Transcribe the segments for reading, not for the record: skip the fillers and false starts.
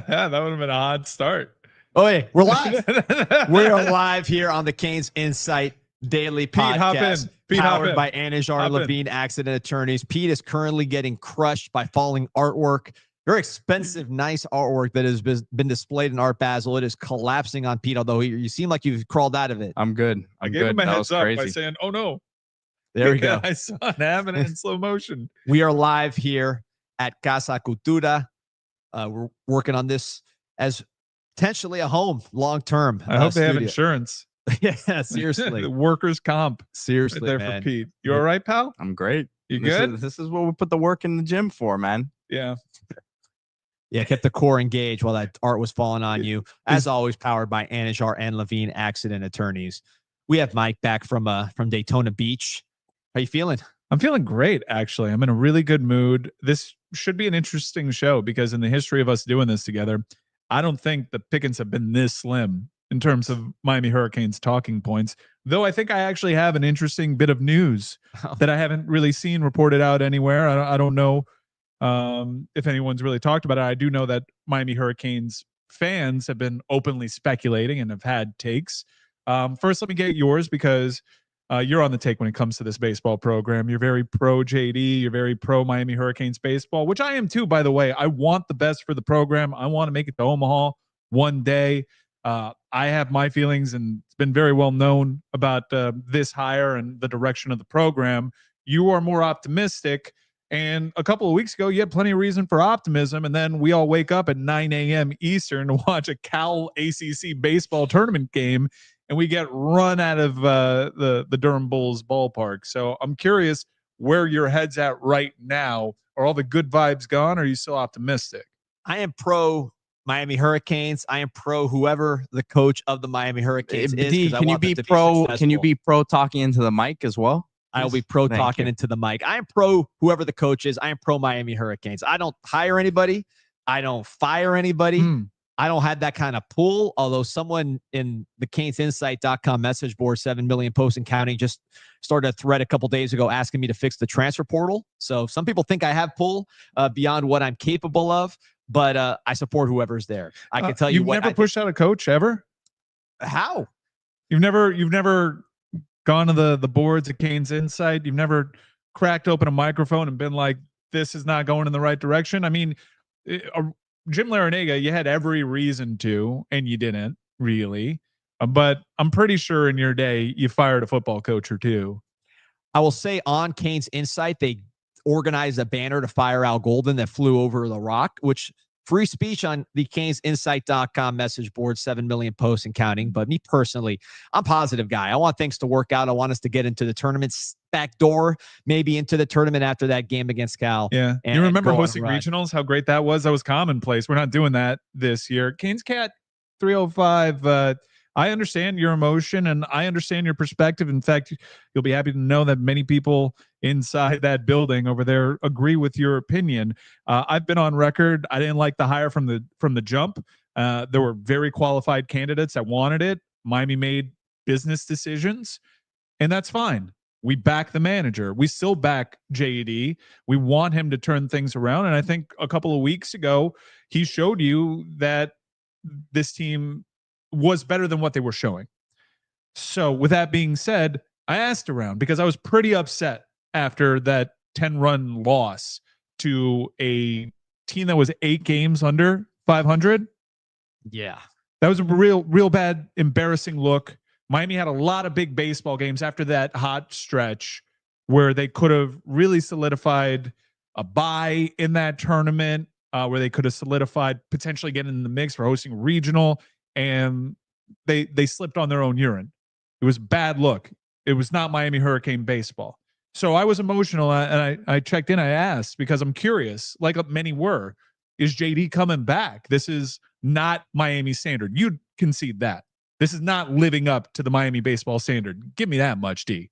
that would have been a hot start. Oh, hey, we're live. We are live here on the Canes Insight Daily Podcast, powered by Anajar Levine Accident Attorneys. Pete is currently getting crushed by falling artwork. Very expensive, nice artwork that has been displayed in Art Basel. It is collapsing on Pete, although you seem like you've crawled out of it. I'm good. I gave him a heads up by saying, oh, no. There we go. I saw it happen in slow motion. We are live here at Casa Cultura. We're working on this as potentially a home long-term. I hope they have insurance. Yeah, seriously. Workers' comp. Seriously, right there man. For Pete. You all right, pal? I'm great. You good? This is what we put the work in the gym for, man. Yeah. Yeah, kept the core engaged while that art was falling on you. As always, powered by Anajar and Levine Accident Attorneys. We have Mike back from Daytona Beach. How you feeling? I'm feeling great, actually. I'm in a really good mood. This should be an interesting show because in the history of us doing this together, I don't think the pickings have been this slim in terms of Miami Hurricanes talking points, though I think I actually have an interesting bit of news that I haven't really seen reported out anywhere. I don't know if anyone's really talked about it. I do know that Miami Hurricanes fans have been openly speculating and have had takes. First, let me get yours because you're on the take when it comes to this baseball program. You're very pro JD. You're very pro Miami Hurricanes baseball, which I am too, by the way. I want the best for the program. I want to make it to Omaha one day. I have my feelings, and it's been very well known about this hire and the direction of the program. You are more optimistic. And a couple of weeks ago, you had plenty of reason for optimism. And then we all wake up at 9 a.m. Eastern to watch a Cal ACC baseball tournament game, and we get run out of the Durham Bulls ballpark. So I'm curious where your head's at right now. Are all the good vibes gone? Or are you still optimistic? I am pro Miami Hurricanes. I am pro whoever the coach of the Miami Hurricanes is. Can you be pro? Can you be pro talking into the mic as well? I'll be pro talking into the mic. I am pro whoever the coach is. I am pro Miami Hurricanes. I don't hire anybody. I don't fire anybody. I don't have that kind of pull, although someone in the CanesInsight.com message board, 7 million posts and counting, just started a thread a couple days ago asking me to fix the transfer portal. So some people think I have pull beyond what I'm capable of, but I support whoever's there. I can tell you you've never pushed out a coach ever? How? You've never gone to the boards at Canes Insight? You've never cracked open a microphone and been like, this is not going in the right direction? I mean, Jim Larinaga, you had every reason to, and you didn't really. But I'm pretty sure in your day, you fired a football coach or two. I will say on Canes Insight, they organized a banner to fire Al Golden that flew over the rock, which free speech on the CanesInsight.com message board, 7 million posts and counting. But me personally, I'm a positive guy. I want things to work out. I want us to get into the tournament's back door, maybe into the tournament after that game against Cal. Yeah. You remember hosting regionals, how great that was? That was commonplace. We're not doing that this year. Canes Cat 305. I understand your emotion and I understand your perspective. In fact, you'll be happy to know that many people inside that building over there agree with your opinion. I've been on record. I didn't like the hire from the jump. There were very qualified candidates that wanted it. Miami made business decisions, and that's fine. We back the manager. We still back JD. We want him to turn things around. And I think a couple of weeks ago, he showed you that this team was better than what they were showing. So with that being said, I asked around because I was pretty upset after that 10-run loss to a team that was 8 games under 500. Yeah. That was a real bad, embarrassing look. Miami had a lot of big baseball games after that hot stretch where they could have really solidified a bye in that tournament, where they could have solidified potentially getting in the mix for hosting regional, and they slipped on their own urine. It was a bad look. It was not Miami Hurricane baseball. So I was emotional, and I checked in. I asked because I'm curious, like many were, is JD coming back? This is not Miami standard. You'd concede that. This is not living up to the Miami baseball standard. Give me that much, D.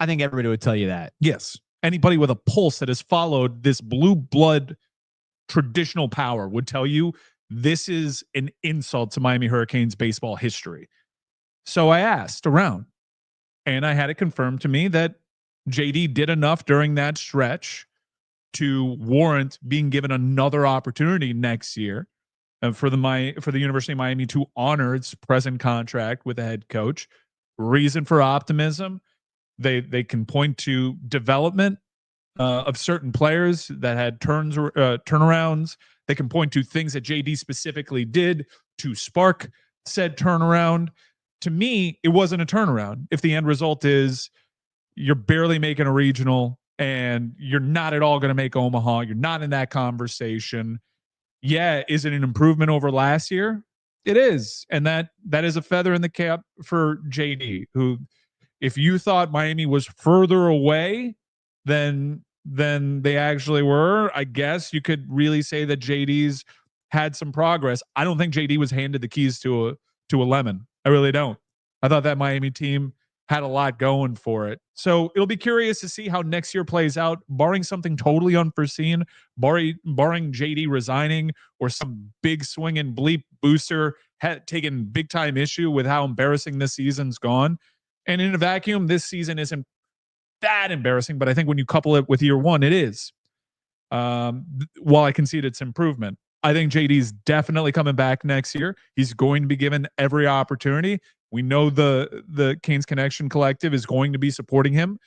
I think everybody would tell you that. Yes. Anybody with a pulse that has followed this blue blood traditional power would tell you this is an insult to Miami Hurricanes baseball history. So I asked around, and I had it confirmed to me that JD did enough during that stretch to warrant being given another opportunity next year. for the University of Miami to honor its present contract with the head coach. Reason for optimism. They can point to development of certain players that had turnarounds. They can point to things that JD specifically did to spark said turnaround. To me, it wasn't a turnaround. If the end result is you're barely making a regional and you're not at all going to make Omaha, you're not in that conversation. Yeah, is it an improvement over last year? It is. And that is a feather in the cap for JD, who, if you thought Miami was further away than they actually were, I guess you could really say that JD's had some progress. I don't think JD was handed the keys to a lemon. I really don't. I thought that Miami team had a lot going for it. So it'll be curious to see how next year plays out, barring something totally unforeseen, barring JD resigning or some big swinging bleep booster taking big time issue with how embarrassing this season's gone. And in a vacuum, this season isn't that embarrassing, but I think when you couple it with year one, it is. While I concede it's improvement, I think JD's definitely coming back next year. He's going to be given every opportunity. We know the Canes Connection Collective is going to be supporting him,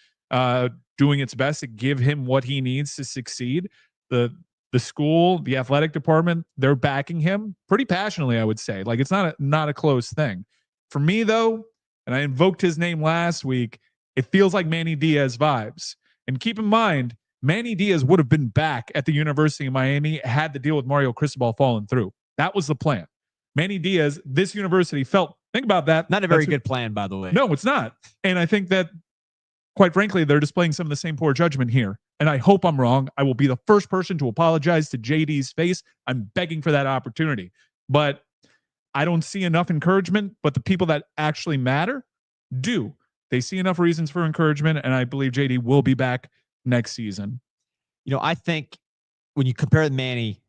doing its best to give him what he needs to succeed. The school, the athletic department, they're backing him pretty passionately, I would say. Like, it's not a close thing. For me, though, and I invoked his name last week, it feels like Manny Diaz vibes. And keep in mind, Manny Diaz would have been back at the University of Miami had the deal with Mario Cristobal fallen through. That was the plan. Manny Diaz, this university felt, think about that. Not a very good plan, by the way. No, it's not. And I think that, quite frankly, they're displaying some of the same poor judgment here. And I hope I'm wrong. I will be the first person to apologize to JD's face. I'm begging for that opportunity. But I don't see enough encouragement, but the people that actually matter do. They see enough reasons for encouragement, and I believe JD will be back next season. You know, I think when you compare Manny,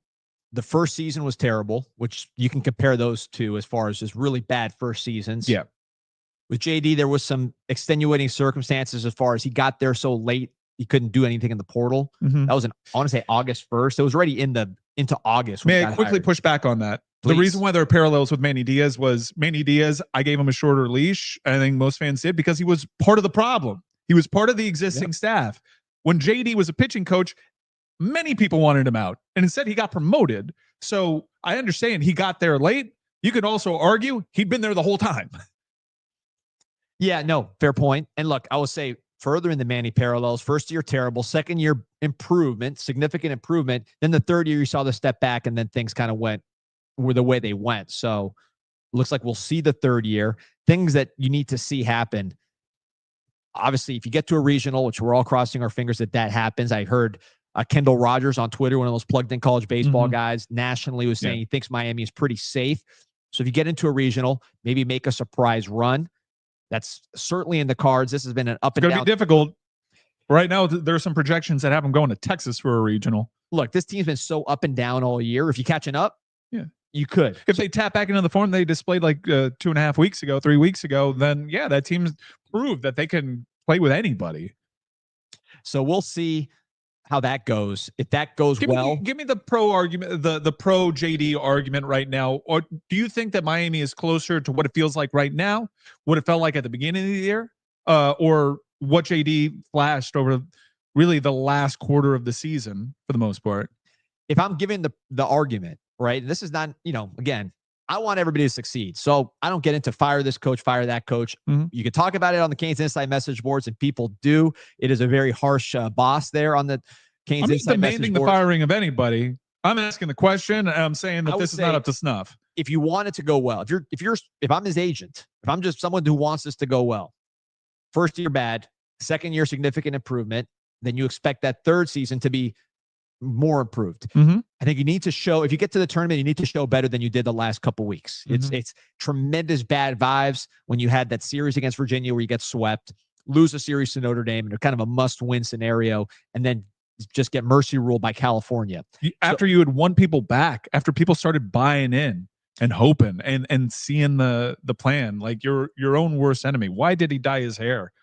the first season was terrible, which you can compare those two as far as just really bad first seasons. Yeah. With JD, there was some extenuating circumstances as far as he got there so late, he couldn't do anything in the portal. Mm-hmm. That was I want to say August 1st. It was already into August. May I quickly push back on that? Please. The reason why there are parallels with Manny Diaz was Manny Diaz, I gave him a shorter leash. I think most fans did because he was part of the problem. He was part of the existing staff. When JD was a pitching coach, many people wanted him out. And instead, he got promoted. So I understand he got there late. You could also argue he'd been there the whole time. Yeah, no, fair point. And look, I will say further in the Manny parallels, first year terrible, second year improvement, significant improvement. Then the third year you saw the step back and then things kind of went the way they went. So looks like we'll see the third year. Things that you need to see happen. Obviously, if you get to a regional, which we're all crossing our fingers that happens. I heard Kendall Rogers on Twitter, one of those plugged in college baseball guys nationally, was saying he thinks Miami is pretty safe. So if you get into a regional, maybe make a surprise run. That's certainly in the cards. This has been an up and down. It's going to be difficult. Right now, there are some projections that have them going to Texas for a regional. Look, this team's been so up and down all year. If you're catching up, you could. If they tap back into the form they displayed like 2.5 weeks ago, 3 weeks ago, then that team's proved that they can play with anybody. So we'll see how that goes. If that goes give me the pro argument, the pro JD argument right now. Or do you think that Miami is closer to what it feels like right now, what it felt like at the beginning of the year, or what JD flashed over really the last quarter of the season for the most part? If I'm giving the argument, right, and this is not, again, I want everybody to succeed. So I don't get into fire this coach, fire that coach. You can talk about it on the Canes Inside message boards, and people do. It is a very harsh boss there on the Canes Inside message boards. I'm not demanding the firing of anybody. I'm asking the question, and I'm saying that this is not up to snuff. If you want it to go well, if I'm his agent, if I'm just someone who wants this to go well, first year bad, second year significant improvement, then you expect that third season to be more improved. I think you need to show, if you get to the tournament, you need to show better than you did the last couple weeks. It's tremendous bad vibes when you had that series against Virginia where you get swept, lose a series to Notre Dame, and kind of a must-win scenario, and then just get mercy ruled by California. After you had won people back, after people started buying in and hoping and seeing the plan, like your own worst enemy. Why did he dye his hair?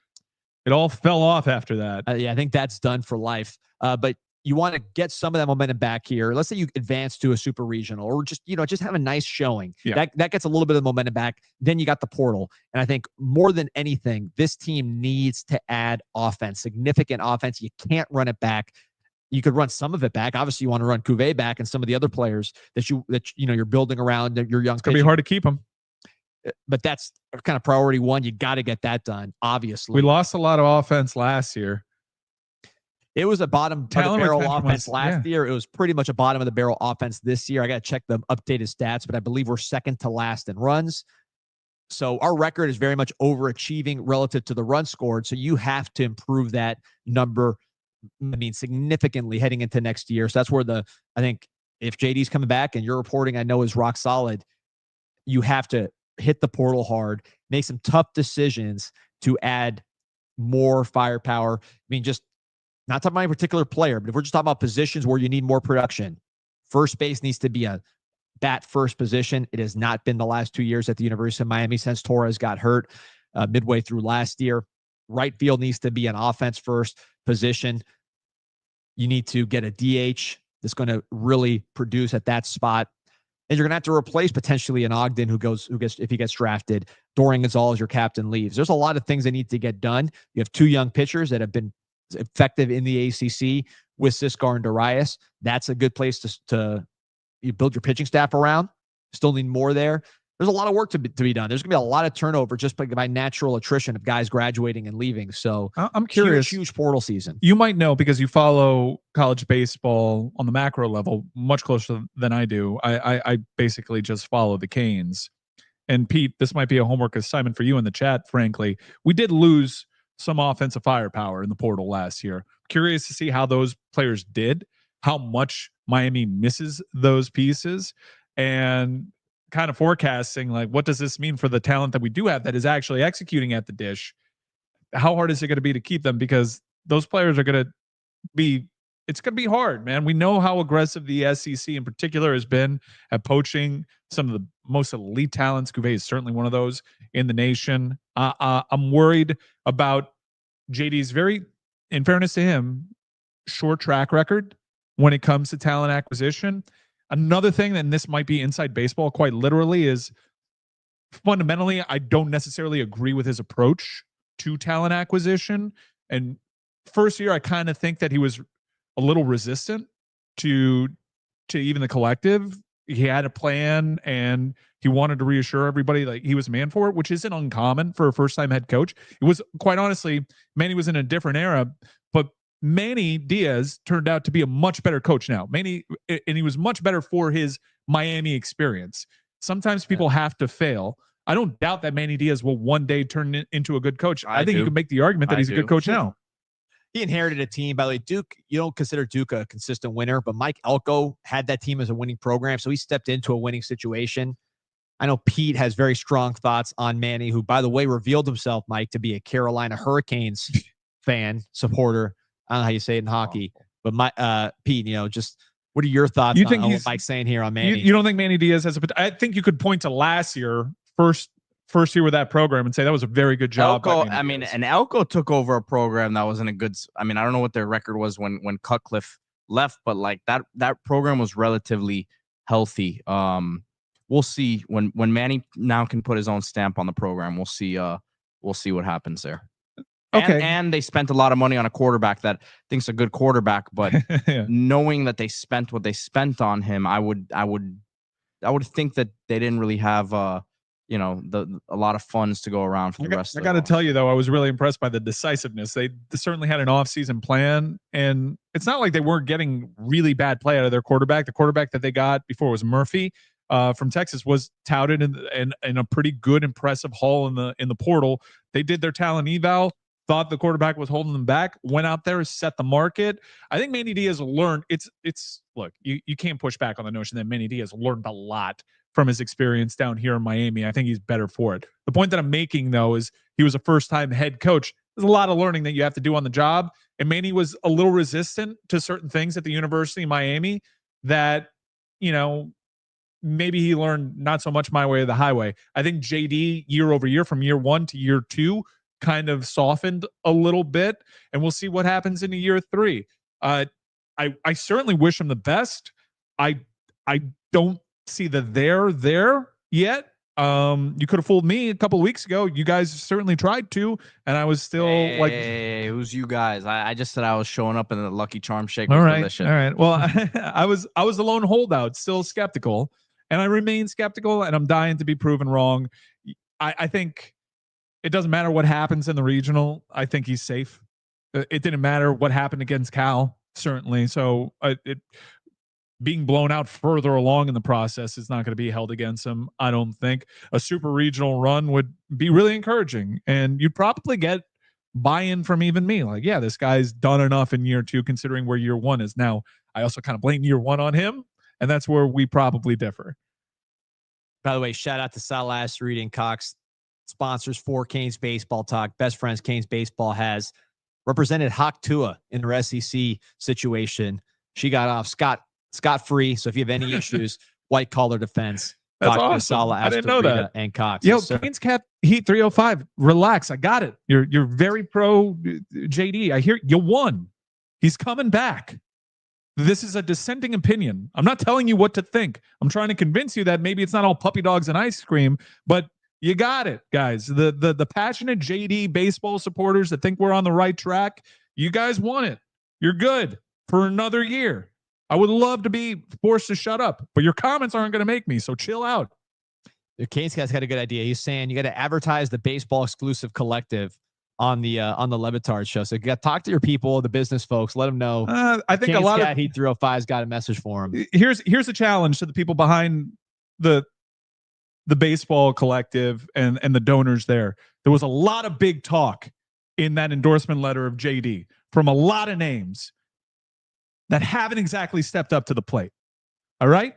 It all fell off after that. I think that's done for life. But you want to get some of that momentum back here. Let's say you advance to a super regional, or just have a nice showing. Yeah. That gets a little bit of momentum back. Then you got the portal. And I think more than anything, this team needs to add offense, significant offense. You can't run it back. You could run some of it back. Obviously, you want to run Cuvée back and some of the other players that you're building around your young. It's gonna be hard to keep them. But that's kind of priority one. You got to get that done. Obviously, we lost a lot of offense last year. It was a bottom of the barrel offense last year. It was pretty much a bottom of the barrel offense this year. I got to check the updated stats, but I believe we're second to last in runs. So our record is very much overachieving relative to the run scored. So you have to improve that number, significantly heading into next year. So that's where I think if JD's coming back and your reporting, I know, is rock solid, you have to hit the portal hard, make some tough decisions to add more firepower. Just not talking about any particular player, but if we're just talking about positions where you need more production, first base needs to be a bat first position. It has not been the last 2 years at the University of Miami since Torres got hurt midway through last year. Right field needs to be an offense first position. You need to get a DH that's going to really produce at that spot. And you're going to have to replace potentially an Ogden if he gets drafted. Dorian Gonzalez, your captain, leaves. There's a lot of things that need to get done. You have two young pitchers that have been effective in the ACC with Siskar and Darius. That's a good place to you build your pitching staff around. Still need more there. There's a lot of work to be done. There's going to be a lot of turnover just by natural attrition of guys graduating and leaving. So I'm curious. Huge portal season. You might know because you follow college baseball on the macro level much closer than I do. I basically just follow the Canes. And Pete, this might be a homework assignment for you in the chat, frankly. We did lose some offensive firepower in the portal last year. Curious to see how those players did, how much Miami misses those pieces, and kind of forecasting, like, what does this mean for the talent that we do have that is actually executing at the dish? How hard is it going to be to keep them? Because those players are going to be, it's going to be hard, man. We know how aggressive the SEC in particular has been at poaching some of the most elite talents. Cuvée is certainly one of those in the nation. I'm worried about JD's very, in fairness to him, short track record when it comes to talent acquisition. Another thing, and this might be inside baseball quite literally, is fundamentally, I don't necessarily agree with his approach to talent acquisition. And first year, I kind of think that he was a little resistant to even the collective. He had a plan and he wanted to reassure everybody like he was man for it, which isn't uncommon for a first-time head coach. It was, quite honestly, Manny was in a different era, but Manny Diaz turned out to be a much better coach now. And he was much better for his Miami experience. Sometimes people have to fail. I don't doubt that Manny Diaz will one day turn into a good coach. I think you can make the argument that he's a good coach now. He inherited a team. By the way, Duke, you don't consider Duke a consistent winner, but Mike Elko had that team as a winning program, so he stepped into a winning situation. I know Pete has very strong thoughts on Manny, who, by the way, revealed himself, Mike, to be a Carolina Hurricanes fan, supporter. I don't know how you say it in hockey, but Pete, just what are your thoughts on what Mike's saying here on Manny? You don't think Manny Diaz has I think you could point to last year, first year with that program, and say that was a very good job. And Elko took over a program that wasn't a good. I don't know what their record was when Cutcliffe left, but like that program was relatively healthy. We'll see when Manny now can put his own stamp on the program. We'll see what happens there. Okay. And they spent a lot of money on a quarterback that thinks a good quarterback, but yeah. Knowing that they spent what they spent on him, I would think that they didn't really have a lot of funds to go around for the rest of I got to tell you, though, I was really impressed by the decisiveness. They certainly had an off-season plan, and it's not like they weren't getting really bad play out of their quarterback. The quarterback that they got before was Murphy from Texas was touted in a pretty good, impressive haul in the portal. They did their talent eval, thought the quarterback was holding them back, went out there, set the market. I think Manny Diaz learned. Look, you can't push back on the notion that Manny Diaz learned a lot from his experience down here in Miami. I think he's better for it. The point that I'm making, though, is he was a first-time head coach. There's a lot of learning that you have to do on the job. And Manny was a little resistant to certain things at the University of Miami that, maybe he learned not so much my way or the highway. I think JD, year over year, from year 1 to year 2, kind of softened a little bit. And we'll see what happens in year 3. I certainly wish him the best. I don't see that they're there yet. You could have fooled me a couple of weeks ago. You guys certainly tried to, and I was still hey, who's you guys? I just said I was showing up and the Lucky Charm shake all was right, delicious. all right. Well, I was the lone holdout, still skeptical, and I remain skeptical, and I'm dying to be proven wrong. I think it doesn't matter what happens in the regional. I think he's safe. It didn't matter what happened against Cal, certainly. So being blown out further along in the process is not going to be held against him. I don't think a super regional run would be really encouraging, and you'd probably get buy-in from even me. Like, yeah, this guy's done enough in year 2, considering where year 1 is now. I also kind of blame year 1 on him, and that's where we probably differ. By the way, shout out to Salas, Reed, and Cox, sponsors for Canes Baseball Talk. Best friends Canes Baseball has. Represented Hawk Tua in her SEC situation. She got off scot-free. So if you have any issues, white collar defense. That's awesome. I didn't know that. And Cox. Yo, Canes Cap Heat 305. Relax. I got it. You're very pro JD. I hear you won. He's coming back. This is a dissenting opinion. I'm not telling you what to think. I'm trying to convince you that maybe it's not all puppy dogs and ice cream, but you got it, guys. The passionate JD baseball supporters that think we're on the right track, you guys won it. You're good for another year. I would love to be forced to shut up, but your comments aren't going to make me, so chill out. The Canes guy's got a good idea. He's saying you got to advertise the baseball exclusive collective on the Levitard show. So you got to talk to your people, the business folks, let them know. I think Canes a lot Cat of Heat 305's got a message for him. Here's a challenge to the people behind the baseball collective and the donors there. There was a lot of big talk in that endorsement letter of JD from a lot of names that haven't exactly stepped up to the plate. All right.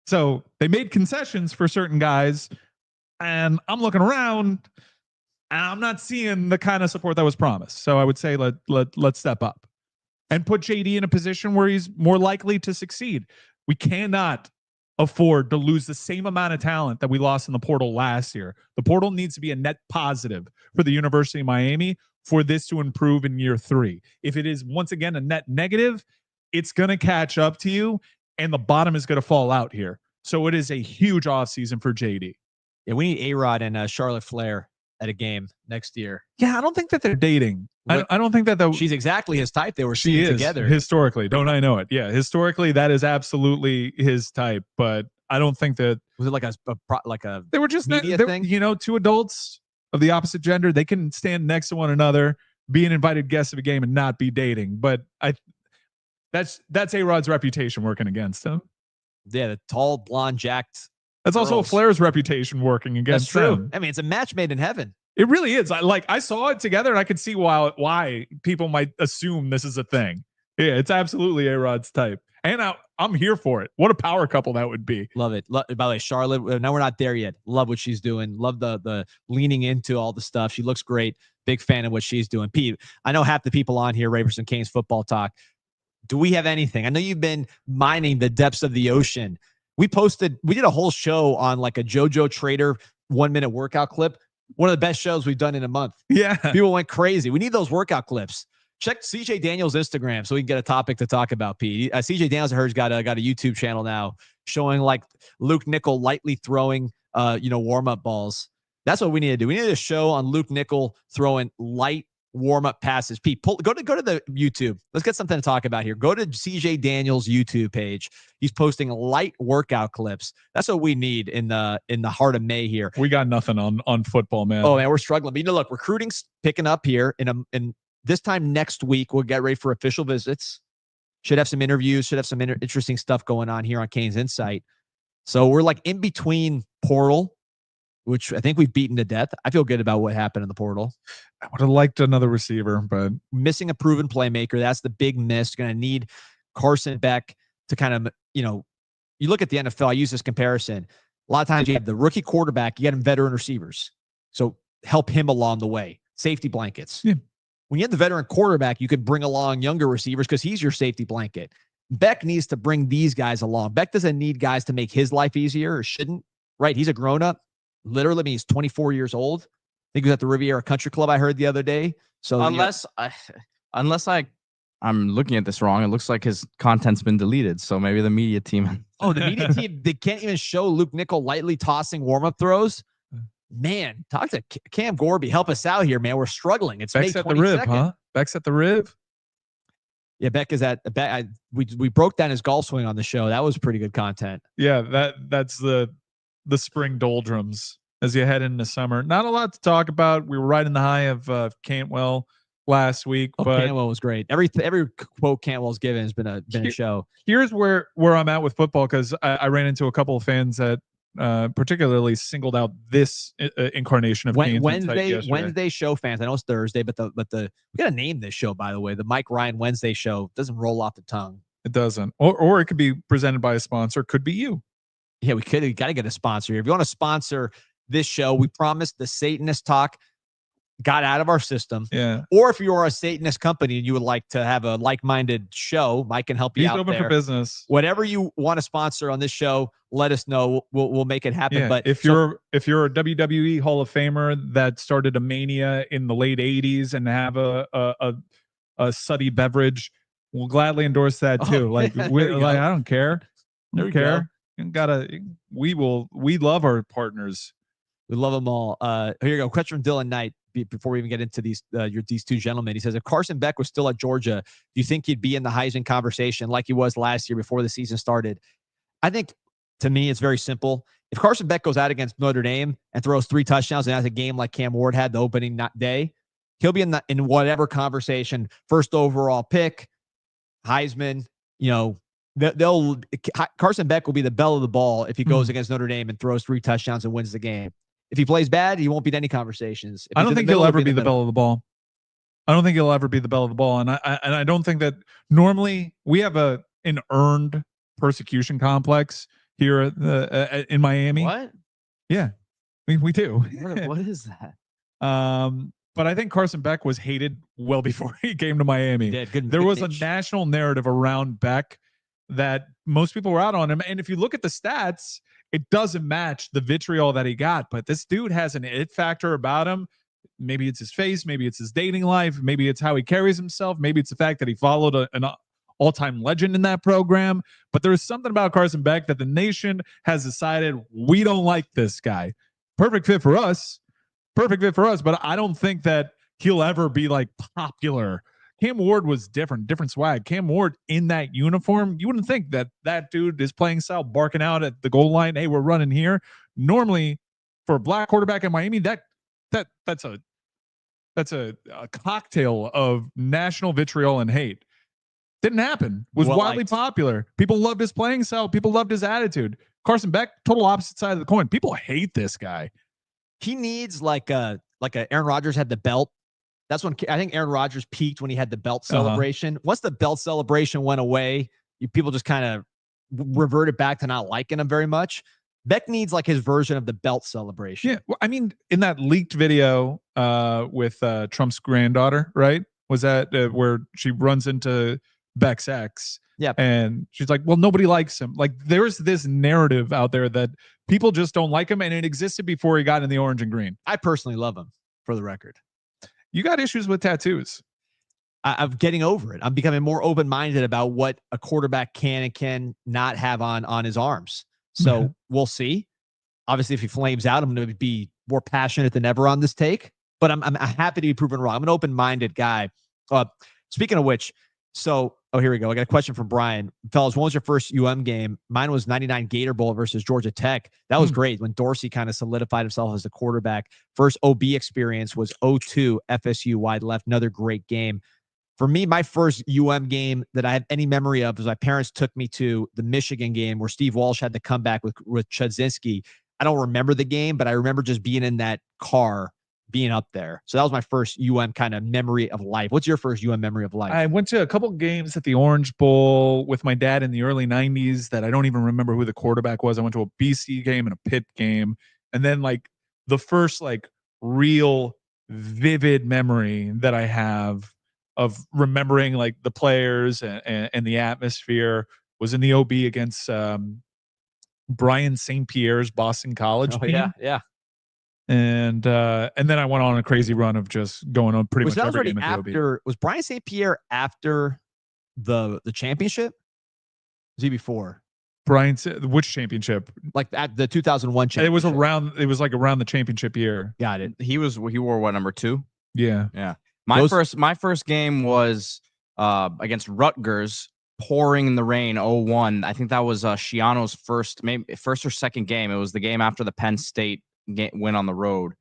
So they made concessions for certain guys, and I'm looking around and I'm not seeing the kind of support that was promised. So I would say let's step up and put JD in a position where he's more likely to succeed. We cannot afford to lose the same amount of talent that we lost in the portal last year. The portal needs to be a net positive for the University of Miami for this to improve in year 3. If it is once again a net negative, it's going to catch up to you and the bottom is going to fall out here. So it is a huge offseason for JD. Yeah, we need A-Rod and Charlotte Flair at a game next year. Yeah, I don't think that they're dating. I don't think that she's exactly his type. They were she is together historically. Don't I know it? Yeah, historically that is absolutely his type. But I don't think that was it like a they were just media thing. You know, 2 adults of the opposite gender, they can stand next to one another, be an invited guest of a game, and not be dating. But that's A-Rod's reputation working against him. Yeah, the tall, blonde, jacked. That's girls. also Flair's reputation working against them. I mean, it's a match made in heaven. It really is. I saw it together and I could see why people might assume this is a thing. Yeah, it's absolutely A-Rod's type. And I'm here for it. What a power couple that would be. Love it. By the way, Charlotte, now we're not there yet. Love what she's doing. Love the leaning into all the stuff. She looks great. Big fan of what she's doing. Pete, I know half the people on here, Raverson Canes Football Talk. Do we have anything? I know you've been mining the depths of the ocean. We did a whole show on like a JoJo Trader 1-minute workout clip. One of the best shows we've done in a month. Yeah. People went crazy. We need those workout clips. Check CJ Daniels' Instagram so we can get a topic to talk about, Pete. CJ Daniels, I heard, got a YouTube channel now showing like Luke Nickel lightly throwing, warm-up balls. That's what we need to do. We need a show on Luke Nickel throwing light warm-up passes. Pete, go to the YouTube. Let's get something to talk about here. Go to CJ Daniels' YouTube page. He's posting light workout clips. That's what we need in the heart of May here. We got nothing on football, man. Oh man, we're struggling. But look, recruiting's picking up here. In this time next week, we'll get ready for official visits. Should have some interviews. Should have some interesting stuff going on here on Canes Insight. So we're like in between portal, which I think we've beaten to death. I feel good about what happened in the portal. I would have liked another receiver, but missing a proven playmaker. That's the big miss. Going to need Carson Beck to kind of, you look at the NFL. I use this comparison. A lot of times you have the rookie quarterback, you get him veteran receivers. So help him along the way. Safety blankets. Yeah. When you have the veteran quarterback, you could bring along younger receivers because he's your safety blanket. Beck needs to bring these guys along. Beck doesn't need guys to make his life easier or shouldn't, right? He's a grown-up. Literally, I mean, he's 24 years old. I think he was at the Riviera Country Club, I heard the other day. So unless I I'm looking at this wrong. It looks like his content's been deleted. So maybe the media team. Oh, the media team, they can't even show Luke Nickel lightly tossing warm-up throws. Man, talk to Cam Gorby. Help us out here, man. We're struggling. It's Beck's May 22nd. at the rib, huh? Beck's at the rib. Yeah, Beck is at Beck. We broke down his golf swing on the show. That was pretty good content. Yeah, that's the spring doldrums as you head into summer. Not a lot to talk about. We were right in the high of Cantwell last week, but Cantwell was great. Every quote Cantwell's given has been a show. Here's where I'm at with football, because I ran into a couple of fans that particularly singled out this incarnation of Wednesday show fans. I know it's Thursday, but we gotta name this show, by the way. The Mike Ryan Wednesday show doesn't roll off the tongue. It doesn't, or it could be presented by a sponsor. Could be you. Yeah, we got to get a sponsor here. If you want to sponsor this show, we promised the Satanist talk got out of our system. Yeah. Or if you're a Satanist company and you would like to have a like-minded show, Mike can help you out. He's open for business. Whatever you want to sponsor on this show, let us know. We'll make it happen. Yeah. But if you're a WWE Hall of Famer that started a mania in the late &80s and have a suddy beverage, we'll gladly endorse that too. I don't care. I don't care. We love our partners. We love them all. Here you go. Question from Dylan Knight. Before we even get into these two gentlemen, he says, if Carson Beck was still at Georgia, do you think he'd be in the Heisman conversation like he was last year before the season started? I think, to me, it's very simple. If Carson Beck goes out against Notre Dame and throws 3 touchdowns and has a game like Cam Ward had the opening day, he'll be in whatever conversation. First overall pick, Heisman. Carson Beck will be the belle of the ball if he goes against Notre Dame and throws 3 touchdowns and wins the game. If he plays bad, he won't be in any conversations. I don't think he'll ever be the belle of the ball. I don't think he'll ever be the belle of the ball. And I don't think that normally we have an earned persecution complex here in Miami. What? Yeah, we do. What is that? But I think Carson Beck was hated well before he came to Miami. There was a national narrative around Beck that most people were out on him. And if you look at the stats, it doesn't match the vitriol that he got. But this dude has an it factor about him. Maybe it's his face. Maybe it's his dating life. Maybe it's how he carries himself. Maybe it's the fact that he followed an all-time legend in that program. But there's something about Carson Beck that the nation has decided we don't like this guy. Perfect fit for us. But I don't think that he'll ever be like popular. Cam Ward was different swag. Cam Ward in that uniform, you wouldn't think that dude is playing style, barking out at the goal line. Hey, we're running here. Normally, for a black quarterback in Miami, that's a cocktail of national vitriol and hate. Didn't happen. Was widely popular. People loved his playing style. People loved his attitude. Carson Beck, total opposite side of the coin. People hate this guy. He needs like a Aaron Rodgers had the belt. That's when I think Aaron Rodgers peaked, when he had the belt celebration. Once the belt celebration went away, people just kind of reverted back to not liking him very much. Beck needs like his version of the belt celebration. Yeah. Well, I mean, in that leaked video with Trump's granddaughter, right? Was that where she runs into Beck's ex? Yeah. And she's like, well, nobody likes him. Like, there's this narrative out there that people just don't like him. And it existed before he got in the orange and green. I personally love him, for the record. You got issues with tattoos. I'm getting over it. I'm becoming more open-minded about what a quarterback can and can not have on his arms. So we'll see. Obviously, if he flames out, I'm going to be more passionate than ever on this take. But I'm happy to be proven wrong. I'm an open-minded guy. Speaking of which, here we go. I got a question from Brian. Fellas, when was your first game? Mine was 99 Gator Bowl versus Georgia Tech. That was great when Dorsey kind of solidified himself as the quarterback. First OB experience was 02 FSU wide left. Another great game. For me, my first game that I have any memory of is my parents took me to the Michigan game where Steve Walsh had the comeback with Chudzinski. I don't remember the game, but I remember just being in that car, being up there. So that was my first kind of memory of life. What's your first memory of life? I went to a couple games at the Orange Bowl with my dad in the early 90s that I don't even remember who the quarterback was. I went to a BC game and a Pitt game. And then like the first like real vivid memory that I have of remembering like the players and the atmosphere was in the OB against Brian St. Pierre's Boston College team. Yeah. And then I went on a crazy run of just going on pretty much every game at the OB. Was Brian St. Pierre after the championship? Was he before? Brian said, which championship? Like at the 2001 championship. It was like around the championship year. Got it. He wore what, number 2? Yeah. Yeah. My first game was against Rutgers, pouring in the rain, 0-1. I think that was Shiano's first or second game. It was the game after the Penn State win on the road.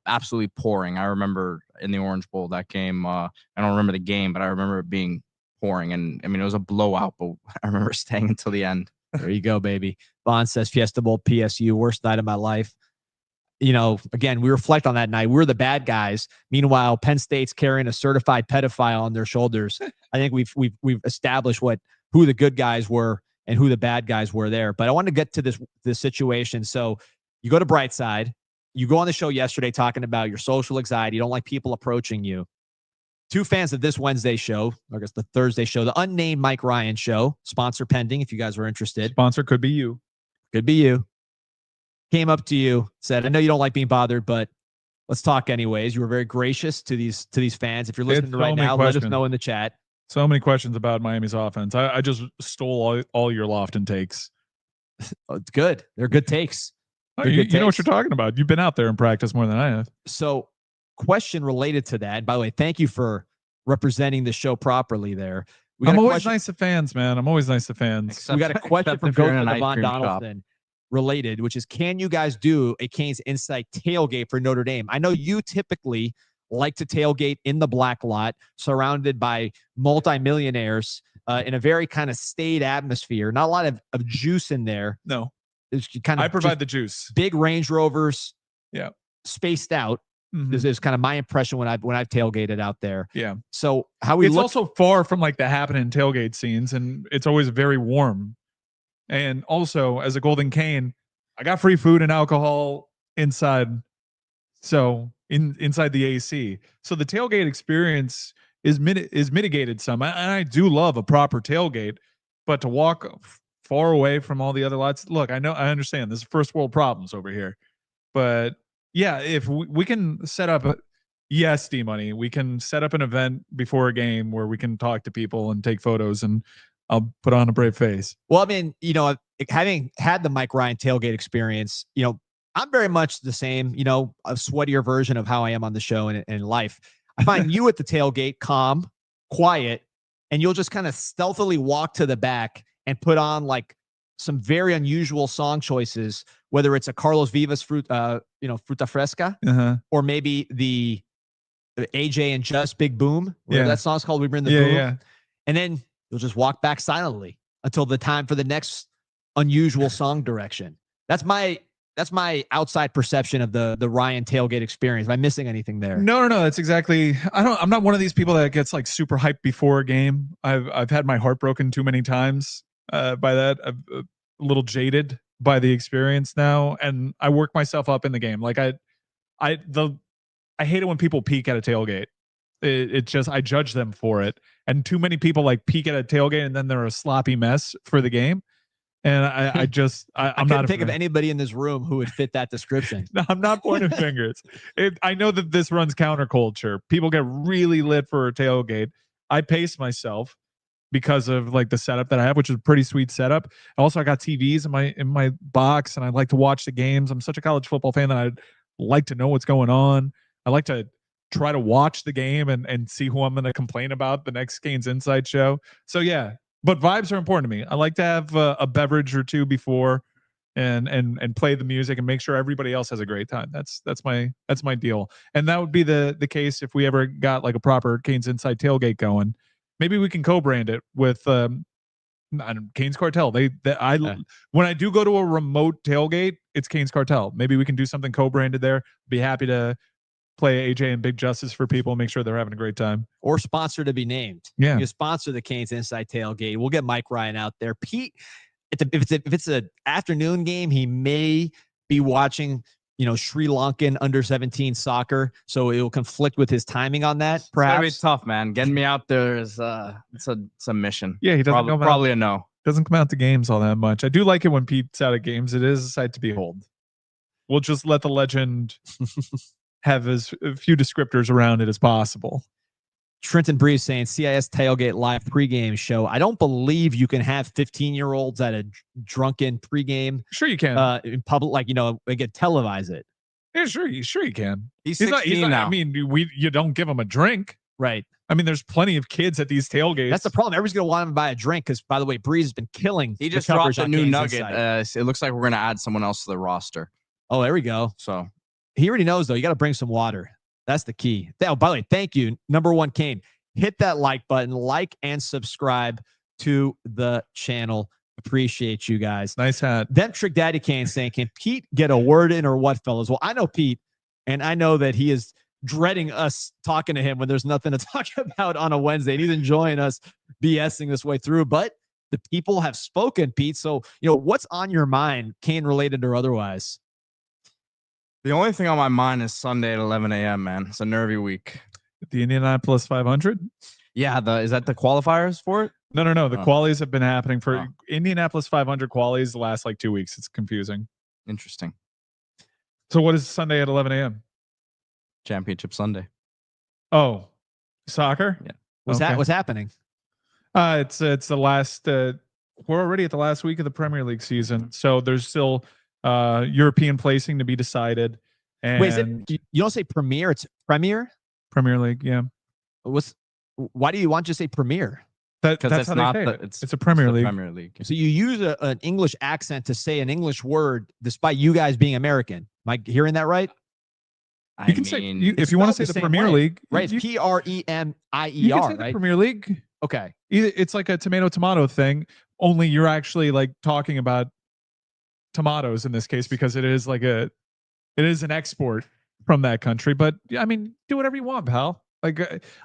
Absolutely pouring. I remember in the Orange Bowl that game. I don't remember the game, but I remember it being pouring. And I mean, it was a blowout, but I remember staying until the end. There you go, baby. Vaughn says Fiesta Bowl, PSU, worst night of my life. You know, again, we reflect on that night. We're the bad guys. Meanwhile, Penn State's carrying a certified pedophile on their shoulders. I think we've established who the good guys were and who the bad guys were there. But I want to get to this situation. So you go to Brightside. You go on the show yesterday talking about your social anxiety. You don't like people approaching you. 2 fans of this Wednesday show, or I guess the Thursday show, the unnamed Mike Ryan show, sponsor pending if you guys were interested. Sponsor could be you. Could be you. Came up to you, said, I know you don't like being bothered, but let's talk anyways. You were very gracious to these fans. If you're listening right now, let us know in the chat. So many questions about Miami's offense. I just stole all your Lofton takes. Oh, it's good. They're good takes. Oh, you know what you're talking about. You've been out there in practice more than I have. So, question related to that. By the way, thank you for representing the show properly there. I'm always nice to fans, man. I'm always nice to fans. We got a question from Ghost of Devon Donaldson related, which is, can you guys do a Canes Insight tailgate for Notre Dame? I know you typically like to tailgate in the black lot, surrounded by multimillionaires in a very kind of staid atmosphere. Not a lot of juice in there. No. It's kind of I provide the juice. Big Range Rovers. Yeah. Spaced out. Mm-hmm. This is kind of my impression when I've tailgated out there. Yeah. So it's also far from like the happening tailgate scenes, and it's always very warm. And also, as a Golden Cane, I got free food and alcohol inside. So inside the AC. So the tailgate experience is mitigated some. And I do love a proper tailgate, but to walk far away from all the other lots. Look, I understand this is first world problems over here, but yeah, if we can set up D-Money, we can set up an event before a game where we can talk to people and take photos, and I'll put on a brave face. Well, I mean, you know, having had the Mike Ryan tailgate experience, you know, I'm very much the same, you know, a sweatier version of how I am on the show and in life. I find you at the tailgate calm, quiet, and you'll just kind of stealthily walk to the back and put on like some very unusual song choices, whether it's a Carlos Vivas Fruta Fresca, or maybe the AJ and Just Big Boom. That song's called We Bring the Boom. Yeah. And then you'll just walk back silently until the time for the next unusual song direction. That's my outside perception of the Ryan tailgate experience. Am I missing anything there? No. That's exactly. I'm not one of these people that gets like super hyped before a game. I've had my heart broken too many times by that. I'm a little jaded by the experience now, and I work myself up in the game. Like I hate it when people peek at a tailgate. I judge them for it, and too many people like peek at a tailgate and then they're a sloppy mess for the game. And I can't think of anybody in this room who would fit that description. No, I'm not pointing fingers. I know that this runs counterculture. People get really lit for a tailgate. I pace myself because of like the setup that I have, which is a pretty sweet setup. Also, I got TVs in my box, and I like to watch the games. I'm such a college football fan that I like to know what's going on. I like to try to watch the game and see who I'm going to complain about the next Canes Inside show. So yeah. But vibes are important to me. I like to have a beverage or two before, and play the music and make sure everybody else has a great time. That's my deal. And that would be the case if we ever got like a proper Canes Inside tailgate going. Maybe we can co-brand it with Canes Cartel. When I do go to a remote tailgate, it's Canes Cartel. Maybe we can do something co-branded there. Be happy to play AJ and Big Justice for people and make sure they're having a great time. Or sponsor to be named. Yeah. You sponsor the Canes Inside Tailgate. We'll get Mike Ryan out there. Pete, if it's an afternoon game, he may be watching, Sri Lankan under-17 soccer, so it will conflict with his timing on that, perhaps. It's tough, man. Getting me out there is it's a mission. Yeah, he doesn't probably a no. Doesn't come out to games all that much. I do like it when Pete's out at games. It is a sight to behold. We'll just let the legend have as few descriptors around it as possible. Trenton Breeze saying CIS Tailgate Live pregame show. I don't believe you can have 15-year-olds at a drunken pregame. Sure you can. In public, like, they get televise it. Yeah, sure you can. He's 16 now. I mean, you don't give him a drink. Right. I mean, there's plenty of kids at these tailgates. That's the problem. Everybody's going to want him to buy a drink because, by the way, Breeze has been killing. He just dropped a new nugget. It looks like we're going to add someone else to the roster. Oh, there we go. So he already knows, though. You got to bring some water. That's the key. Oh, by the way, thank you. Number one, Kane. Hit that like button. Like and subscribe to the channel. Appreciate you guys. Nice hat. Them Trick Daddy Kane saying, can Pete get a word in or what, fellas? Well, I know Pete, and I know that he is dreading us talking to him when there's nothing to talk about on a Wednesday, and he's enjoying us BSing this way through. But the people have spoken, Pete. So, what's on your mind, Kane related or otherwise? The only thing on my mind is Sunday at 11 a.m., man. It's a nervy week. The Indianapolis 500? Yeah, is that the qualifiers for it? No. The qualies have been happening for Indianapolis 500 qualies the last 2 weeks. It's confusing. Interesting. So what is Sunday at 11 a.m.? Championship Sunday. Oh, soccer? Yeah. What's happening? It's the last. We're already at the last week of the Premier League season, so there's still European placing to be decided. And wait, you don't say Premier? It's Premier. Premier League, yeah. Why do you want to say Premier? That's it's how not they say the, it's a Premier League. Premier League. So you use an English accent to say an English word, despite you guys being American. Am I hearing that right? You can say if you want to say the Premier League, right? It's Premier, you can say right? the Premier League. Okay. It's like a tomato thing. Only you're actually talking about tomatoes in this case because it is an export from that country. But I mean, do whatever you want, pal.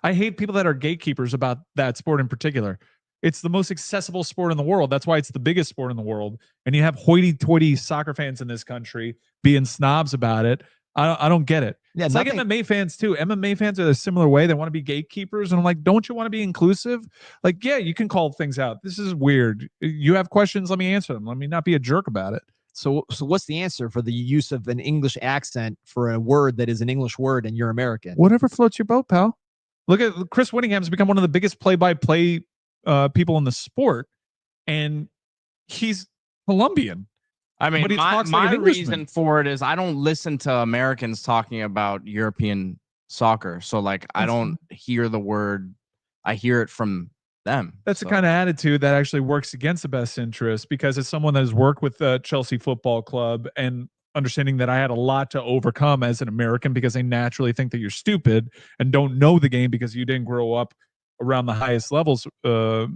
I hate people that are gatekeepers about that sport in particular. It's the most accessible sport in the world. That's why it's the biggest sport in the world. And you have hoity-toity soccer fans in this country being snobs about it. I don't get it. Yeah, it's like MMA fans too. MMA fans are a similar way. They want to be gatekeepers. And I'm like, don't you want to be inclusive? Yeah, you can call things out. This is weird. You have questions, let me answer them. Let me not be a jerk about it. So what's the answer for the use of an English accent for a word that is an English word and you're American? Whatever floats your boat, pal. Look at Chris Whittingham's become one of the biggest play-by-play people in the sport, and he's Colombian. I mean, my reason for it is I don't listen to Americans talking about European soccer. So I don't hear the word. I hear it from them. That's the kind of attitude that actually works against the best interest, because as someone that has worked with the Chelsea Football Club and understanding that I had a lot to overcome as an American, because they naturally think that you're stupid and don't know the game because you didn't grow up around the highest levels, to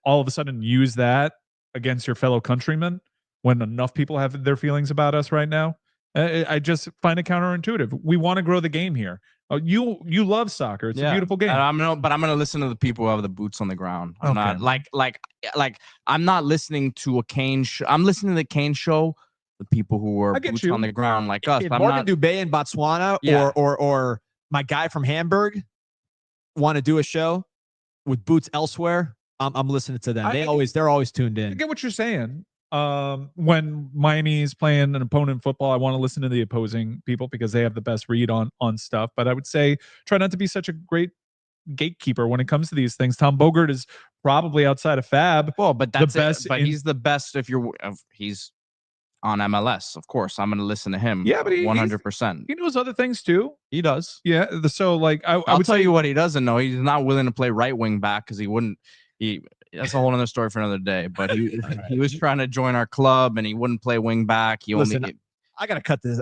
all of a sudden use that against your fellow countrymen when enough people have their feelings about us right now. I just find it counterintuitive. We want to grow the game here. You love soccer. It's a beautiful game. I'm gonna listen to the people who have the boots on the ground. I'm not I'm not listening to a Kane show. I'm listening to the Kane show. The people who are boots on the ground like us. If Morgan Dubé in Botswana or my guy from Hamburg want to do a show with boots elsewhere, I'm listening to them. They're always tuned in. I get what you're saying. When Miami is playing an opponent in football, I want to listen to the opposing people because they have the best read on stuff. But I would say try not to be such a great gatekeeper when it comes to these things. Tom Bogert is probably outside of Fab. Well, but that's the best. But he's the best if he's on MLS. Of course, I'm going to listen to him. Yeah, but 100%. He knows other things too. He does. Yeah. So I would tell you what he doesn't know. He's not willing to play right wing back because he wouldn't. That's a whole other story for another day. But he was trying to join our club and he wouldn't play wing back. I gotta cut this.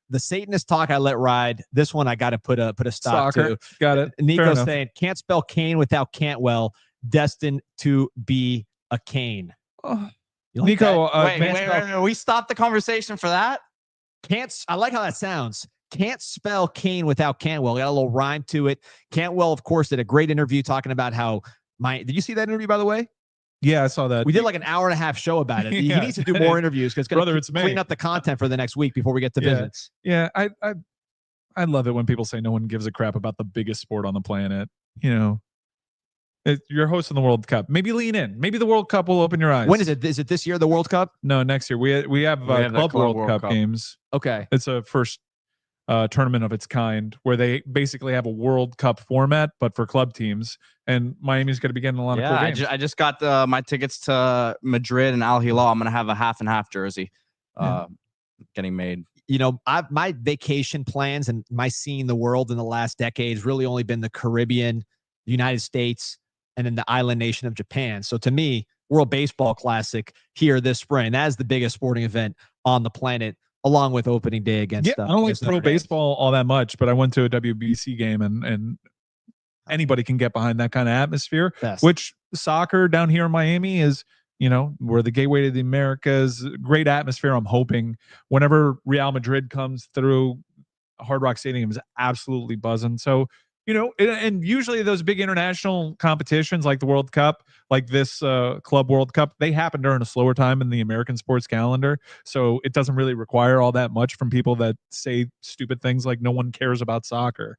The Satanist talk I let ride. This one I gotta put a stop to. Got it. Nico saying can't spell Kane without Cantwell. Destined to be a Kane. Oh, like Nico, wait. We stopped the conversation for that. I like how that sounds. Can't spell Kane without Cantwell. Got a little rhyme to it. Cantwell, of course, did a great interview talking about how. Did you see that interview, by the way? Yeah, I saw that. We did an hour and a half show about it. He needs to do more interviews because it's clean up the content for the next week before we get to visits. Yeah, I love it when people say no one gives a crap about the biggest sport on the planet. You're hosting the World Cup. Maybe lean in. Maybe the World Cup will open your eyes. When is it? Is it this year, the World Cup? No, next year. We have Club World Cup games. Okay. It's a first tournament of its kind, where they basically have a World Cup format, but for club teams. And Miami's going to be getting a lot of cool games. I just got my tickets to Madrid and Al Hilal. I'm going to have a half and half jersey getting made. You know, my vacation plans and my seeing the world in the last decade has really only been the Caribbean, the United States, and then the island nation of Japan. So to me, World Baseball Classic here this spring, that is the biggest sporting event on the planet, along with opening day against. I don't like pro baseball all that much, but I went to a WBC game, and anybody can get behind that kind of atmosphere. Which soccer down here in Miami is, you know, we're the gateway to the Americas. Great atmosphere. I'm hoping whenever Real Madrid comes through, Hard Rock Stadium is absolutely buzzing. So, you know, and usually those big international competitions like the World Cup, like this Club World Cup, they happen during a slower time in the American sports calendar. So it doesn't really require all that much from people that say stupid things like no one cares about soccer.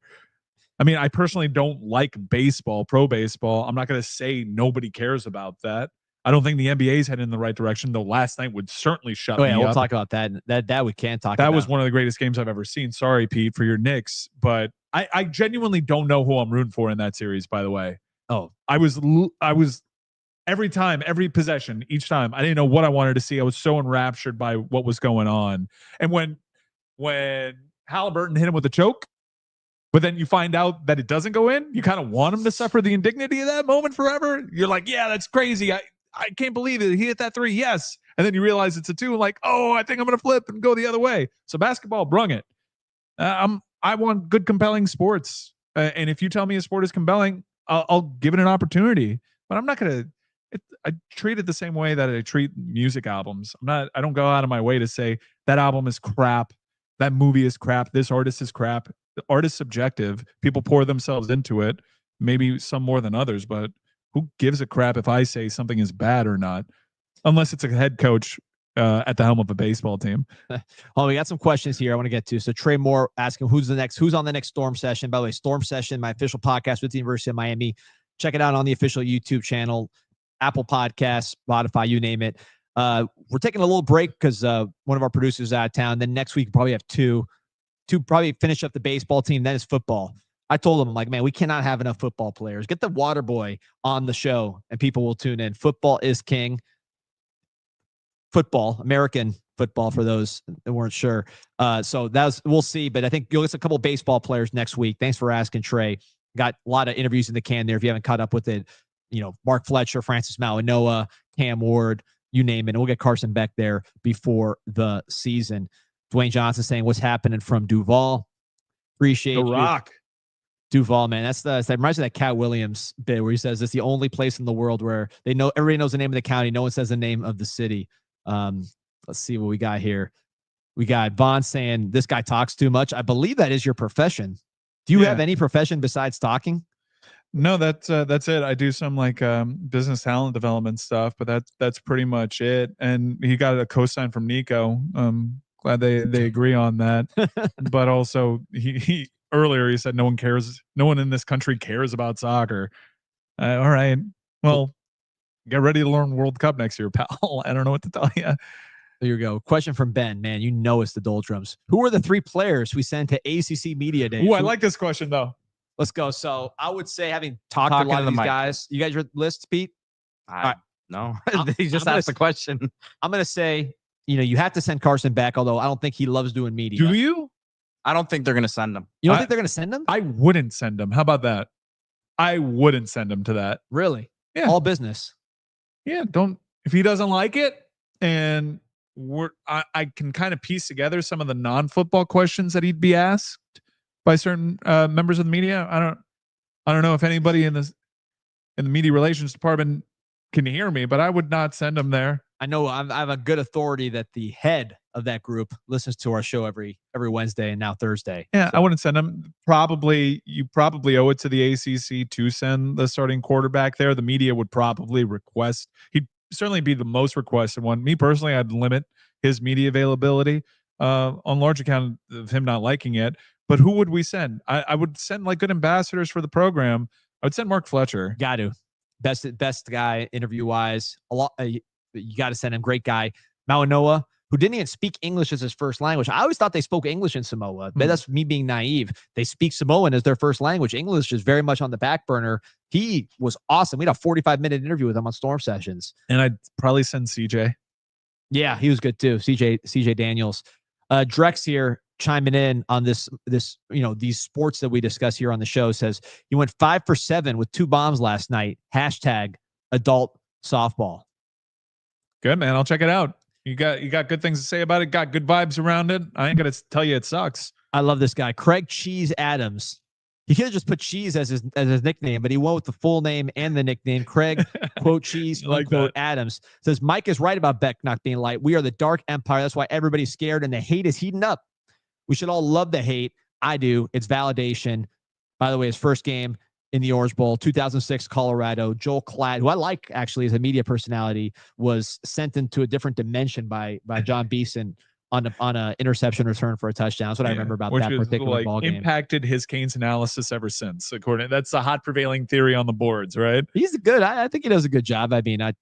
I mean, I personally don't like baseball, pro baseball. I'm not going to say nobody cares about that. I don't think the NBA's heading in the right direction, though last night would certainly shut me up. We'll talk about that. That we can't talk about. That was one of the greatest games I've ever seen. Sorry, Pete, for your Knicks, but I genuinely don't know who I'm rooting for in that series, by the way. Oh, I was every time, every possession, each time, I didn't know what I wanted to see. I was so enraptured by what was going on. And when Halliburton hit him with a choke, but then you find out that it doesn't go in, you kind of want him to suffer the indignity of that moment forever. You're like, yeah, that's crazy. I can't believe it. He hit that three. Yes. And then you realize it's a two. Like, oh, I think I'm going to flip and go the other way. So basketball brung it. I want good, compelling sports. And if you tell me a sport is compelling, I'll give it an opportunity. But I'm not going to. I treat it the same way that I treat music albums. I don't go out of my way to say that album is crap. That movie is crap. This artist is crap. The art is subjective. People pour themselves into it. Maybe some more than others, but who gives a crap if I say something is bad or not? Unless it's a head coach at the helm of a baseball team. Oh, we got some questions here I want to get to. So Trey Moore asking who's on the next Storm Session. By the way, Storm Session, my official podcast with the University of Miami. Check it out on the official YouTube channel, Apple Podcasts, Spotify, you name it. We're taking a little break because one of our producers is out of town. Then next week, we'll probably have two probably finish up the baseball team. Then it's football. I told him, I'm like, man, we cannot have enough football players. Get the water boy on the show and people will tune in. Football is king. Football, American football for those that weren't sure. So we'll see. But I think you'll get a couple of baseball players next week. Thanks for asking, Trey. Got a lot of interviews in the can there. If you haven't caught up with it, you know, Mark Fletcher, Francis Mauanoa, Cam Ward, you name it. And we'll get Carson Beck there before the season. Dwayne Johnson saying what's happening from Duval. Appreciate The Rock. Duval, man. That reminds me of that Cat Williams bit where he says it's the only place in the world where everybody knows the name of the county. No one says the name of the city. Let's see what we got here. We got Vaughn saying this guy talks too much. I believe that is your profession. Do you have any profession besides talking? No, that's it. I do some like business talent development stuff, but that's pretty much it. And he got a cosign from Nico. Glad they agree on that. But also he earlier he said no one cares. No one in this country cares about soccer. All right. Well, get ready to learn World Cup next year, pal. I don't know what to tell you. There you go. Question from Ben. Man, you know it's the doldrums. Who are the 3 players we sent to ACC Media Day? Ooh, I like this question though. Let's go. So I would say, having talked to a lot of these guys, you guys your list, Pete? No, he just asked the question. I'm going to say, you know, you have to send Carson Beck, although I don't think he loves doing media. Do you? I don't think they're going to send him. You don't think they're going to send him? I wouldn't send him. How about that? I wouldn't send him to that. Really? Yeah. All business. Yeah. If he doesn't like it, and I can kind of piece together some of the non-football questions that he'd be asked by certain members of the media. I don't know if anybody in the media relations department can hear me, but I would not send him there. I know I have a good authority that the head of that group listens to our show every Wednesday and now Thursday. Yeah, so. I wouldn't send him. You probably owe it to the ACC to send the starting quarterback there. The media would probably request. He'd certainly be the most requested one. Me personally, I'd limit his media availability on large account of him not liking it. But who would we send? I would send like good ambassadors for the program. I would send Mark Fletcher. Got to. Best guy interview wise. A lot. You got to send him. Great guy. Mauanoa, who didn't even speak English as his first language. I always thought they spoke English in Samoa, but that's me being naive. They speak Samoan as their first language. English is very much on the back burner. He was awesome. We had a 45-minute interview with him on Storm Sessions. And I'd probably send CJ. Yeah, he was good too. CJ Daniels. Drex here chiming in on this, these sports that we discuss here on the show, says he went 5 for 7 with 2 bombs last night. # adult softball. Good, man. I'll check it out. You got good things to say about it. Got good vibes around it. I ain't gonna tell you it sucks. I love this guy, Craig Cheese Adams. He could have just put Cheese as his nickname, but he went with the full name and the nickname. Craig, quote Cheese, unquote Adams, says Mike is right about Beck not being light. We are the dark empire. That's why everybody's scared and the hate is heating up. We should all love the hate. I do. It's validation. By the way, his first game in the Orange Bowl, 2006 Colorado. Joel Klatt, who I like actually as a media personality, was sent into a different dimension by John Beeson on a interception return for a touchdown. That's what I remember about that particular ball game. Impacted his Canes analysis ever since. That's the hot prevailing theory on the boards, right? He's good. I think he does a good job. I mean, I'm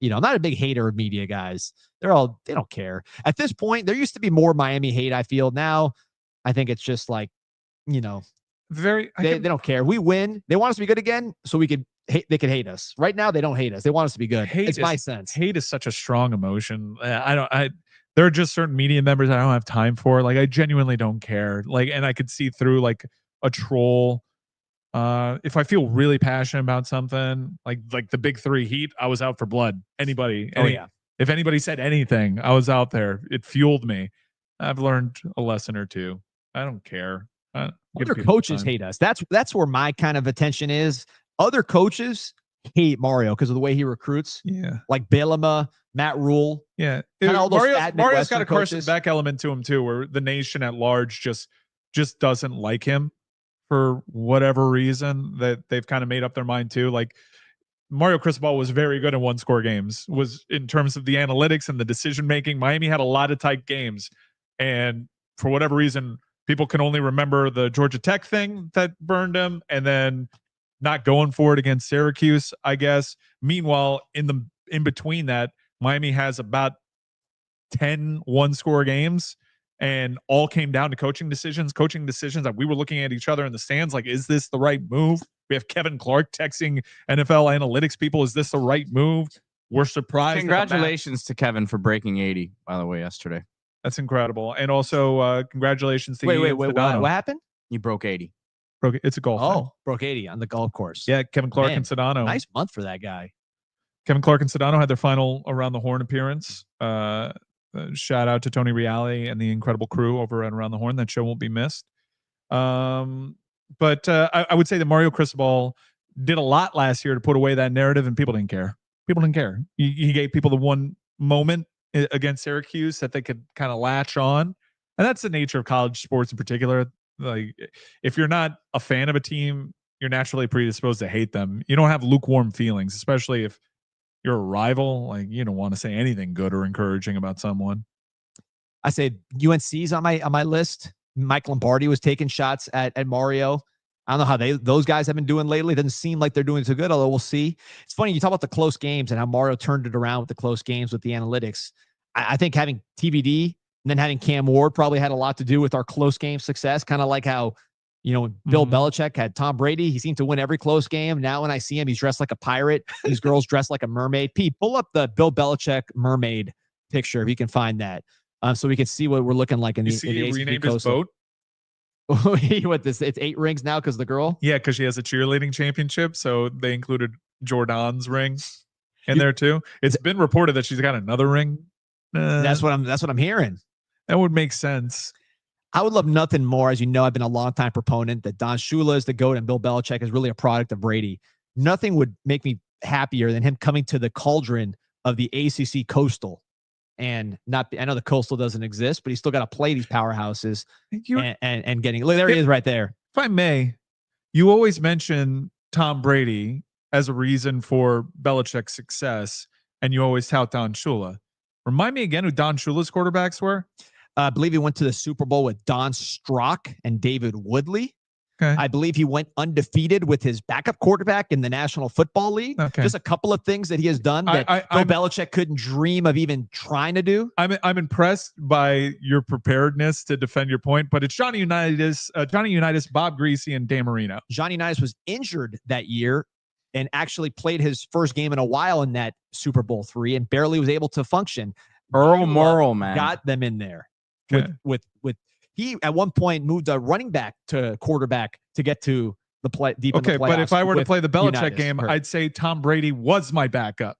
not a big hater of media guys. They don't care. At this point, there used to be more Miami hate, I feel. Now, I think it's just like, they don't care. We win. They want us to be good again, so they could hate us. Right now, they don't hate us. They want us to be good. It's my sense. Hate is such a strong emotion. There are just certain media members I don't have time for. Like, I genuinely don't care. Like, and I could see through like a troll. If I feel really passionate about something, like the big 3 Heat, I was out for blood. If anybody said anything, I was out there. It fueled me. I've learned a lesson or two. I don't care. Other coaches hate us. That's where my kind of attention is. Other coaches hate Mario because of the way he recruits. Yeah, like Bielema, Matt Rule. Yeah, Mario's got a Carson Beck element to him too, where the nation at large just doesn't like him for whatever reason that they've kind of made up their mind too. Like Mario Cristobal was very good in 1-score games. Was in terms of the analytics and the decision making. Miami had a lot of tight games, and for whatever reason, people can only remember the Georgia Tech thing that burned him, and then not going for it against Syracuse, I guess. Meanwhile, in between that, Miami has about 10 1-score games, and all came down to coaching decisions that we were looking at each other in the stands. Like, is this the right move? We have Kevin Clark texting NFL analytics people. Is this the right move? We're surprised. Congratulations to Kevin for breaking 80, by the way, yesterday. That's incredible. And also, congratulations to Wait, what happened? You broke 80. It's a golf. Oh, broke 80 on the golf course. Yeah, Kevin Clark and Sedano. Nice month for that guy. Kevin Clark and Sedano had their final Around the Horn appearance. Shout out to Tony Reale and the incredible crew over at Around the Horn. That show won't be missed. But I would say that Mario Cristobal did a lot last year to put away that narrative, and people didn't care. He gave people the one moment against Syracuse that they could kind of latch on. And that's the nature of college sports in particular. Like, if you're not a fan of a team, you're naturally predisposed to hate them. You don't have lukewarm feelings, especially if you're a rival. Like, you don't want to say anything good or encouraging about someone. I say UNC's on my list. Mike Lombardi was taking shots at Mario. I don't know how those guys have been doing lately. It doesn't seem like they're doing so good, although we'll see. It's funny, you talk about the close games and how Mario turned it around with the close games with the analytics. I think having TBD and then having Cam Ward probably had a lot to do with our close game success. Kind of like how, Bill Belichick had Tom Brady. He seemed to win every close game. Now when I see him, he's dressed like a pirate. These girls dressed like a mermaid. Pete, pull up the Bill Belichick mermaid picture if you can find that, so we can see what we're looking like in the he ACC renamed his boat? It's 8 rings now because the girl? Yeah, because she has a cheerleading championship, so they included Jordan's ring in there too. It's been reported that she's got another ring. That's what I'm hearing. That would make sense. I would love nothing more. As you know, I've been a longtime proponent that Don Shula is the GOAT and Bill Belichick is really a product of Brady. Nothing would make me happier than him coming to the cauldron of the ACC Coastal. And I know the Coastal doesn't exist, but he's still got to play these powerhouses and getting. Look, there he is right there. If I may, you always mention Tom Brady as a reason for Belichick's success, and you always tout Don Shula. Remind me again who Don Shula's quarterbacks were. I believe he went to the Super Bowl with Don Strock and David Woodley. Okay. I believe he went undefeated with his backup quarterback in the National Football League. Okay. Just a couple of things that he has done that Bill Belichick couldn't dream of even trying to do. I'm impressed by your preparedness to defend your point, but it's Johnny Unitas, Bob Greasy, and Dan Marino. Johnny Unitas was injured that year and actually played his first game in a while in that Super Bowl III and barely was able to function. Earl Morrall, man, got them in there. Okay. With he at one point moved a running back to quarterback to get to the play deep in the playoffs. Okay, but if I were to play the Belichick Unitas. game, I'd say Tom Brady was my backup.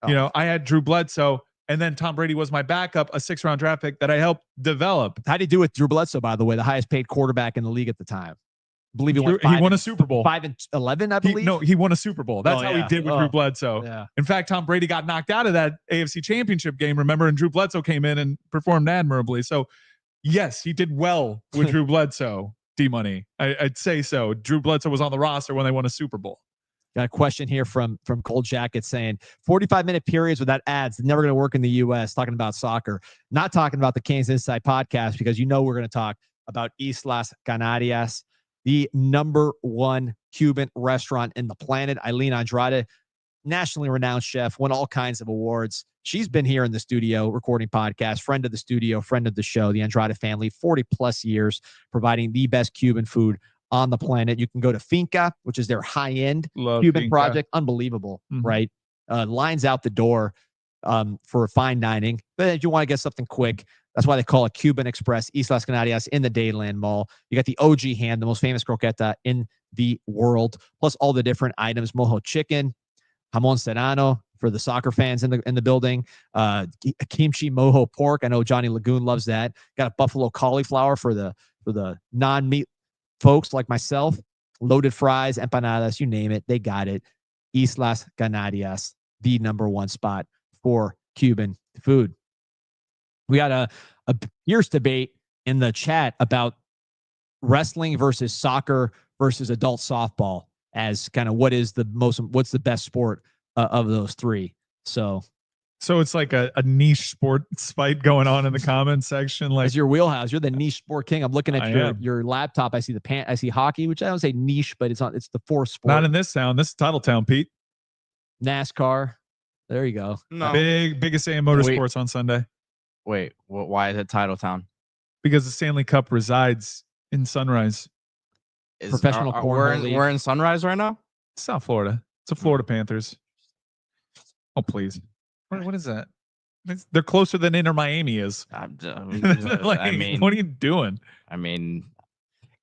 You know, I had Drew Bledsoe, and then Tom Brady was my backup, a 6th-round draft pick that I helped develop. How did he do with Drew Bledsoe, by the way, the highest paid quarterback in the league at the time? I believe he won a Super Bowl. 5-11, I believe. He won a Super Bowl. That's how he did with Drew Bledsoe. Yeah. In fact, Tom Brady got knocked out of that AFC Championship game, remember? And Drew Bledsoe came in and performed admirably. So, yes, he did well with Drew Bledsoe, D-Money. I'd say so. Drew Bledsoe was on the roster when they won a Super Bowl. Got a question here from Cold Jacket saying 45-minute periods without ads. Never going to work in the U.S. Talking about soccer. Not talking about the Canes Inside podcast because you know we're going to talk about Islas Canarias, the #1 Cuban restaurant in the planet. Eileen Andrade, nationally renowned chef, won all kinds of awards. She's been here in the studio recording podcasts, friend of the studio, friend of the show, the Andrade family, 40 plus years providing the best Cuban food on the planet. You can go to Finka, which is their high-end Cuban project. Unbelievable, right? Lines out the door for fine dining. But if you want to get something quick, that's why they call it Cuban Express, Islas Canarias in the Dayland Mall. You got the OG hand, the most famous croqueta in the world, plus all the different items, mojo chicken, jamon serrano for the soccer fans in the building, kimchi mojo pork. I know Johnny Lagoon loves that. Got a buffalo cauliflower for the non-meat folks like myself, loaded fries, empanadas, you name it, they got it. Islas Canarias, the #1 spot for Cuban food. We got a fierce debate in the chat about wrestling versus soccer versus adult softball as kind of what's the best sport of those three. So it's like a niche sports fight going on in the comments section. Like, it's your wheelhouse. You're the niche sport king. I'm looking at your laptop. I see I see hockey, which I don't say niche, but it's the fourth sport. Not in this town. This is Titletown, Pete. NASCAR. There you go. No. Biggest AM Motorsports on Sunday. Wait, why is it Titletown? Because the Stanley Cup resides in Sunrise. Professional cornhole league. We're in Sunrise right now? It's South Florida. It's the Florida Panthers. Oh, please. What is that? They're closer than Inter Miami is. I mean, what are you doing? I mean,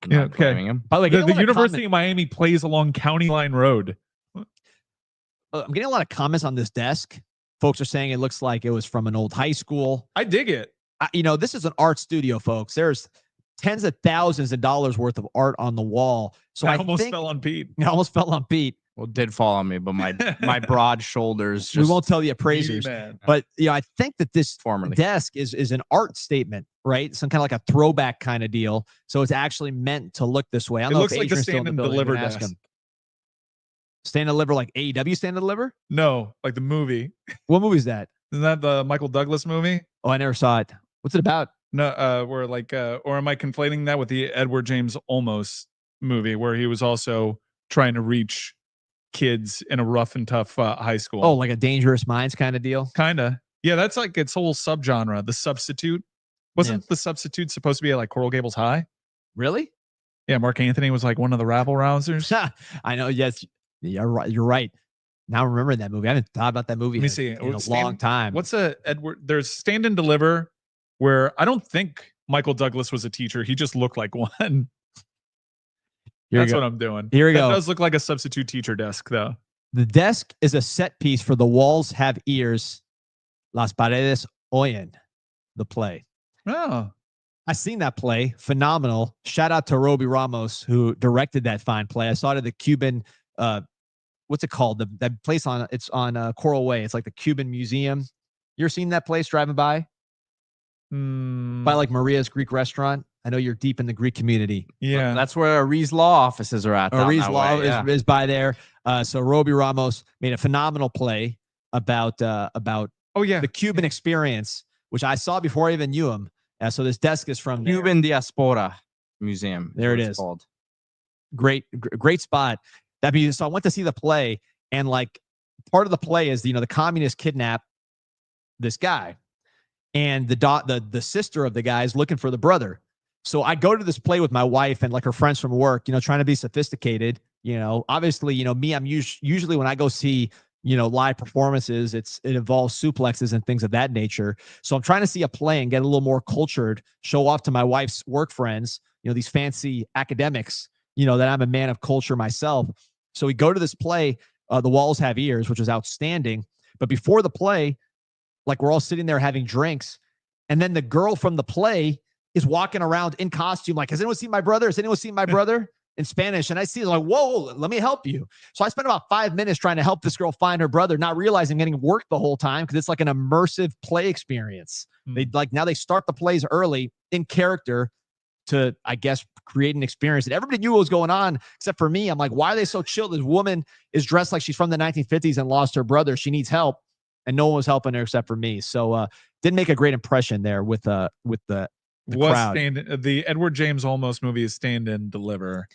okay. By the way, the University of Miami plays along County Line Road. I'm getting a lot of comments on this desk. Folks are saying it looks like it was from an old high school. I dig it. This is an art studio, folks. There's tens of thousands of dollars worth of art on the wall. So I almost fell on Pete. I almost fell on Pete. Well, it did fall on me, but my broad shoulders. We won't tell the appraisers, but I think that this desk is an art statement, right? Some kind of like a throwback kind of deal. So it's actually meant to look this way. I don't know looks if like the Stand and Deliver desk. Stand and Deliver, like AEW Stand and Deliver? No, like the movie. What movie is that? Isn't that the Michael Douglas movie? Oh, I never saw it. What's it about? No, or am I conflating that with the Edward James Olmos movie where he was also trying to reach kids in a rough and tough high school? Oh, like a Dangerous Minds kind of deal? Kind of. Yeah, that's like its whole subgenre. The Substitute. Wasn't The Substitute supposed to be at like Coral Gables High? Really? Yeah, Mark Anthony was like one of the rabble rousers. I know. Yes, you're right. You're right. Now remember that movie. I haven't thought about that movie in a long time. What's there's Stand and Deliver, where I don't think Michael Douglas was a teacher. He just looked like one. That's what I'm doing. Here we go. That does look like a substitute teacher desk, though. The desk is a set piece for The Walls Have Ears. Las Paredes Oyen, the play. Oh. I seen that play. Phenomenal. Shout out to Roby Ramos, who directed that fine play. I saw it at the Cuban, what's it called? That place it's on Coral Way. It's like the Cuban Museum. You ever seen that place driving by? By like Maria's Greek restaurant. I know you're deep in the Greek community. Yeah. That's where Ari's law offices are at. Ari's law is by there. So Roby Ramos made a phenomenal play about the Cuban experience, which I saw before I even knew him. So this desk is from Cuban Diaspora Museum. There it is. Called. great spot. So I went to see the play, and like part of the play is, the communists kidnap this guy, and the sister of the guy is looking for the brother. So I go to this play with my wife and like her friends from work, trying to be sophisticated. Obviously, me, I'm usually when I go see, live performances, it involves suplexes and things of that nature. So I'm trying to see a play and get a little more cultured, show off to my wife's work friends, these fancy academics, that I'm a man of culture myself. So we go to this play, The Walls Have Ears, which was outstanding. But before the play, like we're all sitting there having drinks, and then the girl from the play is walking around in costume, like, has anyone seen my brother? Has anyone seen my brother? In Spanish. And I see, like, whoa, let me help you. So I spent about 5 minutes trying to help this girl find her brother, not realizing I'm getting worked the whole time, because it's like an immersive play experience. Now they start the plays early in character to, I guess, create an experience. And everybody knew what was going on except for me. I'm like, why are they so chill? This woman is dressed like she's from the 1950s and lost her brother. She needs help. And no one was helping her except for me. So didn't make a great impression there with the crowd. The Edward James Olmos movie is Stand and Deliver.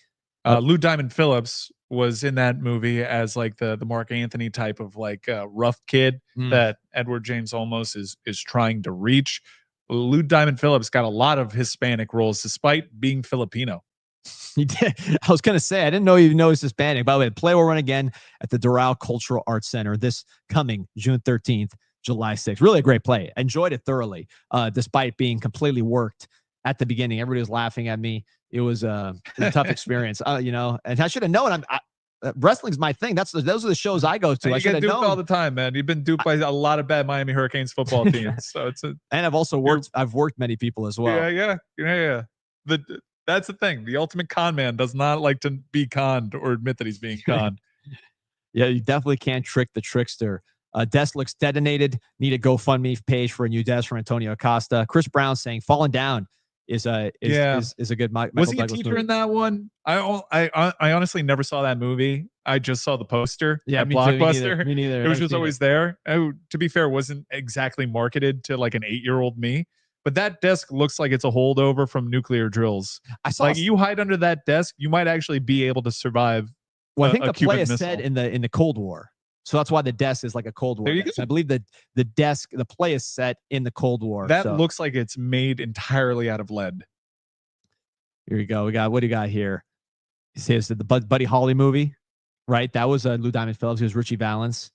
Lou Diamond Phillips was in that movie as like the Mark Anthony type of like rough kid that Edward James Olmos is trying to reach. Lou Diamond Phillips got a lot of Hispanic roles despite being Filipino. He did. I was going to say, I didn't know he was Hispanic. By the way, the play will run again at the Doral Cultural Arts Center this coming June 13th, July 6th. Really a great play. Enjoyed it thoroughly, despite being completely worked at the beginning. Everybody was laughing at me. It was a tough experience, and I should have known. Wrestling's my thing. Those are the shows I go to. I should have known all the time, man. You've been duped by a lot of bad Miami Hurricanes football teams. So and I've also worked. I've worked many people as well. Yeah. That's the thing. The ultimate con man does not like to be conned or admit that he's being conned. Yeah, you definitely can't trick the trickster. Desk looks detonated. Need a GoFundMe page for a new desk from Antonio Acosta. Chris Brown saying "Falling Down" is a good. Was he a teacher in that one? I honestly never saw that movie. I just saw the poster at Blockbuster. Me neither. Which was always there. To be fair, wasn't exactly marketed to like an 8-year-old me. But that desk looks like it's a holdover from nuclear drills. I saw you hide under that desk, you might actually be able to survive. Well, I think the play is set in the Cold War, so that's why the desk is like a Cold War desk. I believe that the play is set in the Cold War. That looks like it's made entirely out of lead. Here we go. What do you got here? He says the Buddy Holly movie, right? That was Lou Diamond Phillips. He was Richie Valens.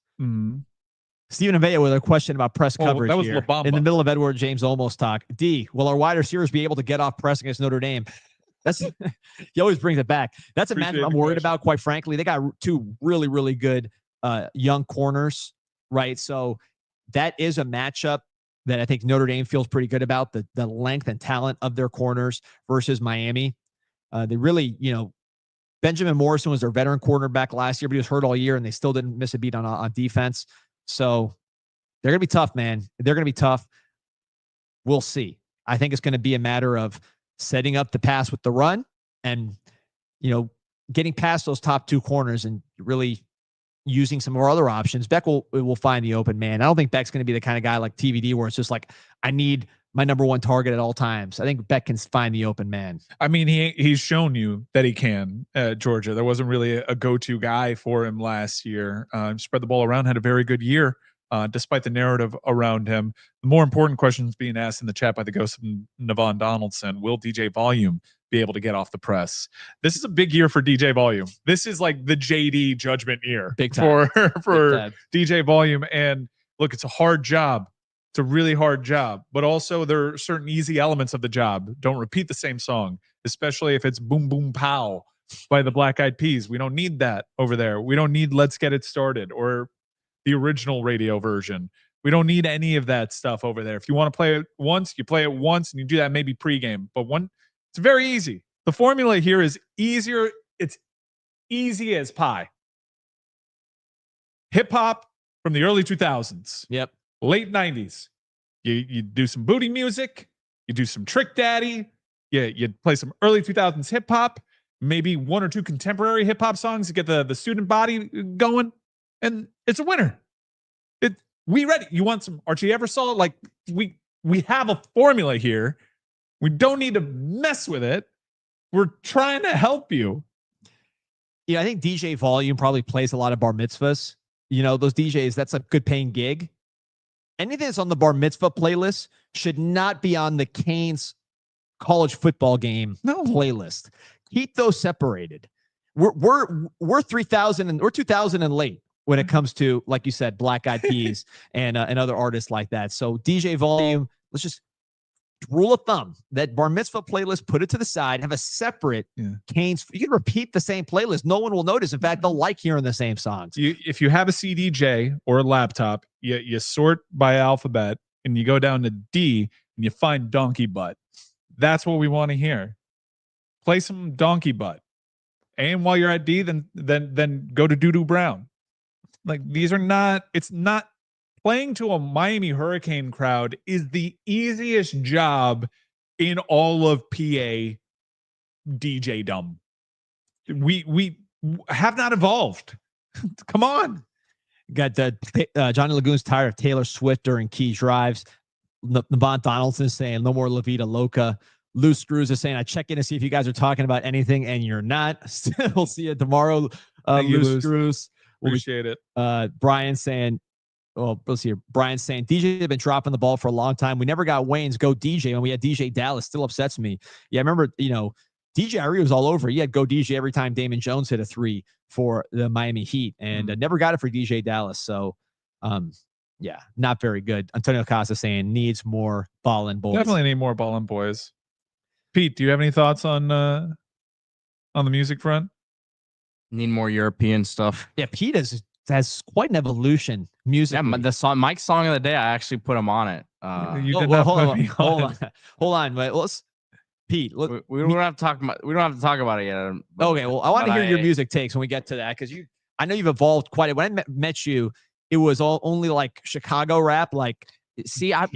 Stephen Avea with a question about press coverage that was here. La Bamba. In the middle of Edward James Olmos talk. D, will our wide receivers be able to get off press against Notre Dame? That's he always brings it back. That's a matchup I'm worried about, quite frankly. They got two really, really good young corners, right? So that is a matchup that I think Notre Dame feels pretty good about, the length and talent of their corners versus Miami. They really, Benjamin Morrison was their veteran cornerback last year, but he was hurt all year, and they still didn't miss a beat on defense. So they're going to be tough, man. They're going to be tough. We'll see. I think it's going to be a matter of setting up the pass with the run and, getting past those top two corners and really using some more other options. Beck will find the open man. I don't think Beck's going to be the kind of guy like TVD where it's just like, I need my number one target at all times. I think Beck can find the open man. I mean, he's shown you that he can at Georgia. There wasn't really a go-to guy for him last year. Spread the ball around, had a very good year, despite the narrative around him. The more important questions being asked in the chat by the ghost of Navon Donaldson: will DJ Volume be able to get off the press? This is a big year for DJ Volume. This is like the JD judgment year big time. for Big time. DJ Volume. And look, it's a hard job. It's a really hard job, but also there are certain easy elements of the job. Don't repeat the same song, especially if it's Boom Boom Pow by the Black Eyed Peas. We don't need that over there. We don't need Let's Get It Started or the original radio version. We don't need any of that stuff over there. If you want to play it once, you play it once, and you do that maybe pregame. But it's very easy. The formula here is easier. It's easy as pie. Hip hop from the early 2000s. Yep. Late 90s. You do some booty music. You do some Trick Daddy. You play some early 2000s hip hop. Maybe one or two contemporary hip hop songs to get the student body going. And it's a winner. We ready. You want some Archie Eversole? Like we have a formula here. We don't need to mess with it. We're trying to help you. I think DJ Volume probably plays a lot of bar mitzvahs. Those DJs, that's a good paying gig. Anything that's on the bar mitzvah playlist should not be on the Canes college football game playlist. Keep those separated. We're 3,000 and we're 2,000 and late when it comes to, like you said, Black Eyed Peas and other artists like that. So DJ Volume, let's just rule of thumb that bar mitzvah playlist, put it to the side, have a separate Canes. You can repeat the same playlist. No one will notice. In fact, they'll like hearing the same songs. If you have a CDJ or a laptop, you sort by alphabet and you go down to D and you find Donkey Butt. That's what we want to hear. Play some Donkey Butt. And while you're at D, then go to Doo-Doo Brown. Like, these are not, it's not, playing to a Miami Hurricane crowd is the easiest job in all of PA DJ dumb. We have not evolved. Come on. Got Johnny Lagoon's tired of Taylor Swift during key drives. Navant Donaldson saying no more La Vida Loca. Loose Screws is saying, I check in to see if you guys are talking about anything, and you're not. We'll see you tomorrow. Loose Screws. Appreciate it. Brian saying, let's see here. Brian's saying, DJ have been dropping the ball for a long time. We never got Wayne's Go DJ when we had DJ Dallas. Still upsets me. Yeah, I remember, DJ Irie was all over. He had Go DJ every time Damon Jones hit a 3 for the Miami Heat, and never got it for DJ Dallas. So, yeah, not very good. Antonio Costa saying needs more ballin' boys. Definitely need more ballin' boys. Pete, do you have any thoughts on the music front? Need more European stuff. Yeah, Pete has quite an evolution musically. Yeah, the song, Mike's song of the day, I actually put him on it. Hold on. Wait, Pete, we don't have to talk about it yet. Okay, well, I want to hear your music takes when we get to that, because I know you've evolved quite a. When I met you, it was only like Chicago rap, like. See, I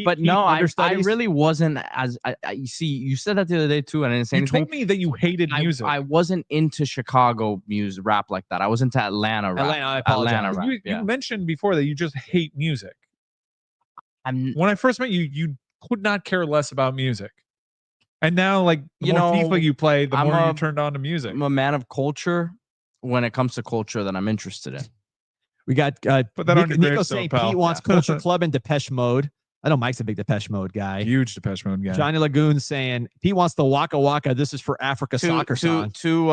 really wasn't as you see. You said that the other day too, and I didn't say anything. You told me that you hated music. I wasn't into Chicago music rap like that. I was into Atlanta rap. I apologize. Atlanta rap. You mentioned before that you just hate music. When I first met you, you could not care less about music, and now, like, the more FIFA you play, the more you turned on to music. I'm a man of culture. When it comes to culture, that I'm interested in. We got Nico saying Pete wants Culture Club and Depeche Mode. I know Mike's a big Depeche Mode guy. Huge Depeche Mode guy. Johnny Lagoon saying Pete wants the Waka Waka. This is for Africa soccer song. Too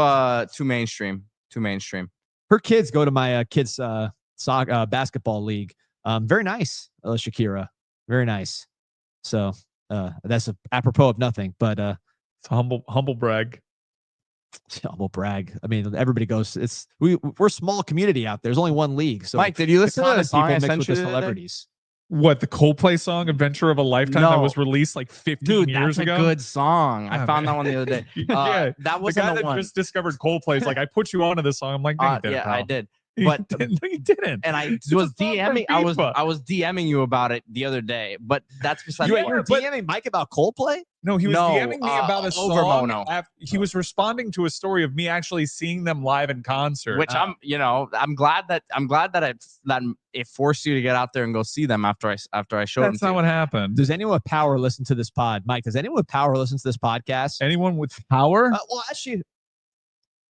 mainstream. Too mainstream. Her kids go to my kids' basketball league. Very nice, Shakira. Very nice. So that's apropos of nothing, but it's a humble brag. Humble brag. I mean, everybody goes. We're a small community out there. There's only one league. So, Mike, did you listen to the song I sent you? Celebrities. What, the Coldplay song "Adventure of a Lifetime" that was released like 15 years ago? That's a good song. I found that one the other day. Yeah, that was the guy that just discovered Coldplay. Is like, I put you onto this song. I'm like, no, you didn't, yeah, pal. I did. But you didn't. And I was DMing. I was DMing you about it the other day. But that's besides. You were DMing Mike about Coldplay? No, he was DMing me about a over song. Mono. He was responding to a story of me actually seeing them live in concert. Which I'm glad that it forced you to get out there and go see them after I showed them. That's not what happened. Does anyone with power listen to this pod, Mike? Does anyone with power listen to this podcast? Anyone with power? Well, actually,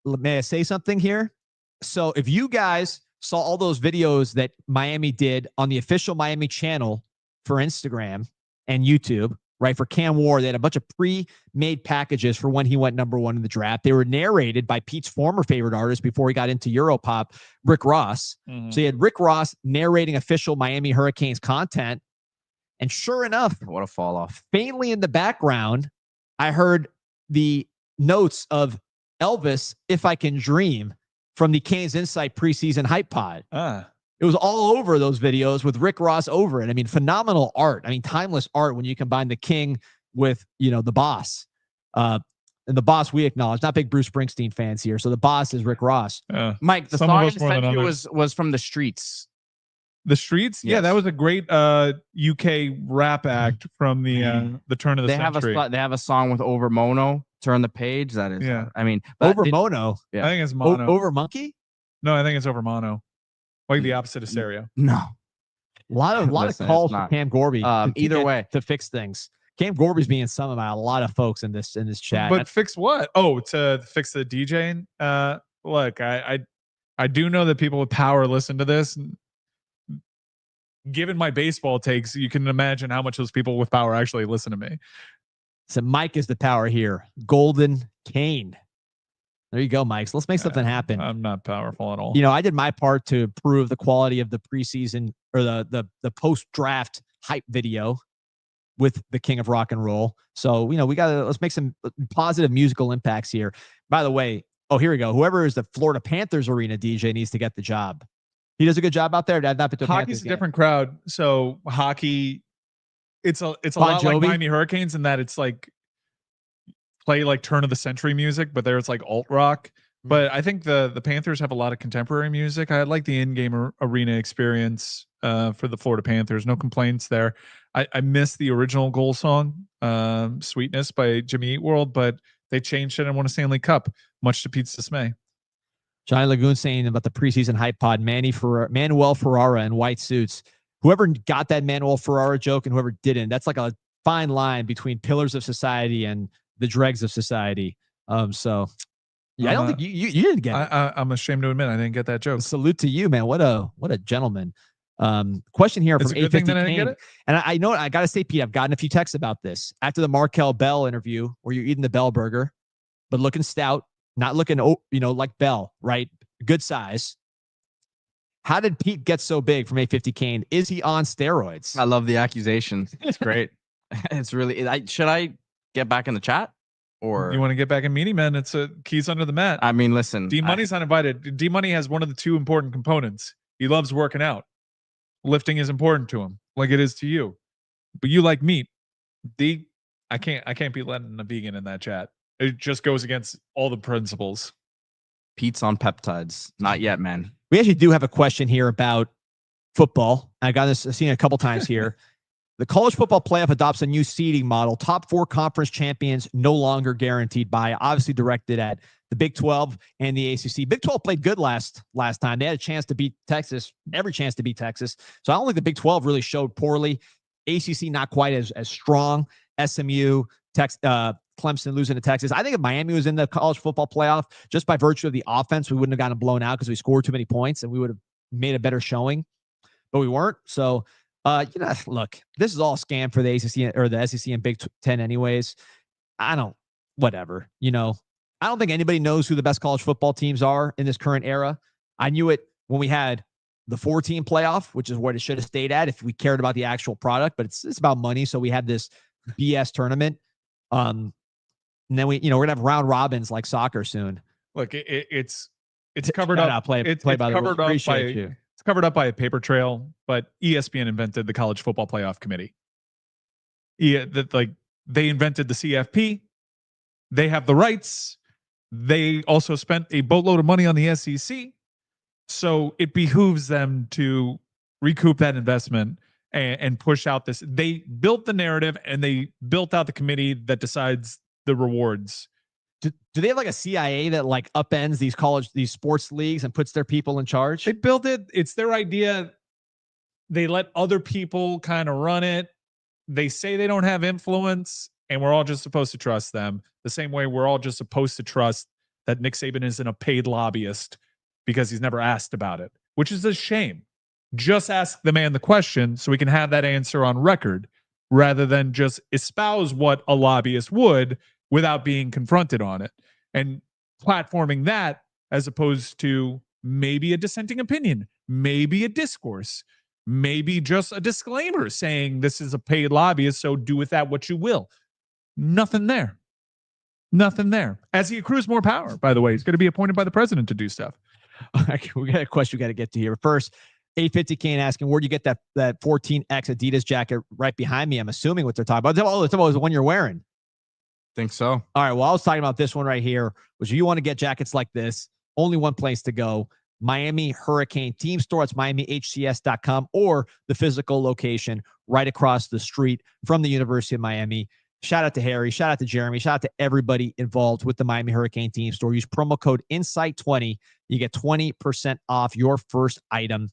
may I say something here? So if you guys saw all those videos that Miami did on the official Miami channel for Instagram and YouTube, right, for Cam Ward, they had a bunch of pre-made packages for when he went #1 in the draft. They were narrated by Pete's former favorite artist before he got into Europop, Rick Ross. Mm-hmm. So you had Rick Ross narrating official Miami Hurricanes content. And sure enough, what a fall off. Faintly in the background, I heard the notes of Elvis, If I Can Dream, from the Canes Insight preseason hype pod. It was all over those videos with Rick Ross over it. I mean, phenomenal art. I mean, timeless art when you combine the king with, the boss. And the boss we acknowledge, not big Bruce Springsteen fans here. So the boss is Rick Ross. Mike, the song I sent you was from The Streets. The Streets? Yes. Yeah, that was a great UK rap act from the turn of the century. They have a song with Over Mono, Turn the Page. That is, I mean, Over Mono. Yeah. I think it's Mono. Over Monkey? No, I think it's Over Mono. Like the opposite of stereo. No. A lot of calls for Cam Gorby. Either way, to fix things. Cam Gorby's being summoned by a lot of folks in this chat. But fix what? Oh, to fix the DJing look, I do know that people with power listen to this. Given my baseball takes, you can imagine how much those people with power actually listen to me. So Mike is the power here. Golden Cane. There you go, Mike. So let's make something happen. I'm not powerful at all. You know, I did my part to prove the quality of the preseason or the post-draft hype video with the king of rock and roll. So, you know, let's make some positive musical impacts here. By the way, here we go. Whoever is the Florida Panthers arena DJ needs to get the job. He does a good job out there. Hockey's a different crowd. So hockey, it's a lot like Miami Hurricanes in that it's like play like turn of the century music, but there it's like alt rock. But I think the Panthers have a lot of contemporary music. I like the in-game arena experience for the Florida Panthers. No complaints there. I miss the original goal song, Sweetness by Jimmy Eat World, but they changed it and won a Stanley Cup, much to Pete's dismay. Johnny Lagoon saying about the preseason hype pod, Manuel Ferrara in white suits. Whoever got that Manuel Ferrara joke and whoever didn't, that's like a fine line between pillars of society and the dregs of society. So yeah, I don't think you didn't get it. I'm ashamed to admit I didn't get that joke. Salute to you, man. What a gentleman. Question here from 850 Kane. And I know I got to say, Pete, I've gotten a few texts about this after the Markel Bell interview where you're eating the Bell burger, but looking stout, not looking, like Bell, right? Good size. How did Pete get so big from 850 Kane? Is he on steroids? I love the accusations. It's great. It's really, should I get back in the chat? Or you want to get back in Meaty Man? It's a keys under the mat. I mean, listen, D Money's uninvited. D Money has one of the two important components. He loves working out. Lifting is important to him, like it is to you. But you like meat. D, I can't be letting a vegan in that chat. It just goes against all the principles. Pete's on peptides. Not yet, man. We actually do have a question here about football. I got this, I've seen it a couple times here. The college football playoff adopts a new seeding model. Top 4 conference champions no longer guaranteed by, obviously directed at the Big 12 and the ACC. Big 12 played good last time. They had a chance to beat Texas, every chance to beat Texas. So I don't think the Big 12 really showed poorly. ACC not quite as strong. SMU, Clemson losing to Texas. I think if Miami was in the college football playoff, just by virtue of the offense, we wouldn't have gotten blown out because we scored too many points and we would have made a better showing, but we weren't. So, look, this is all a scam for the ACC or the SEC and Big 10 anyways. Whatever, I don't think anybody knows who the best college football teams are in this current era. I knew it when we had the 4-team playoff, which is what it should have stayed at if we cared about the actual product, but it's about money. So we had this BS tournament. And then we're going to have round robins like soccer soon. Look, it's covered up. It's covered up by a paper trail, but ESPN invented the College Football Playoff Committee. They invented the CFP. They have the rights. They also spent a boatload of money on the SEC. So it behooves them to recoup that investment and push out this. They built the narrative and they built out the committee that decides the rewards. Do they have like a CIA that like upends these sports leagues and puts their people in charge? They built it. It's their idea. They let other people kind of run it. They say they don't have influence and we're all just supposed to trust them. The same way we're all just supposed to trust that Nick Saban isn't a paid lobbyist because he's never asked about it, which is a shame. Just ask the man the question so we can have that answer on record rather than just espouse what a lobbyist would without being confronted on it and platforming that as opposed to maybe a dissenting opinion, maybe a discourse, maybe just a disclaimer saying this is a paid lobbyist, so do with that what you will. Nothing there. Nothing there. As he accrues more power, by the way, he's going to be appointed by the president to do stuff. We got a question we got to get to here. First, 850 Kane asking, where'd you get that 14X Adidas jacket right behind me? I'm assuming what they're talking about. Oh, it's the one you're wearing. Think so. All right. Well, I was talking about this one right here, which you want to get jackets like this, only one place to go. Miami Hurricane Team Store. It's miamihts.com or the physical location right across the street from the University of Miami. Shout out to Harry. Shout out to Jeremy. Shout out to everybody involved with the Miami Hurricane Team Store. Use promo code INSIGHT20. You get 20% off your first item.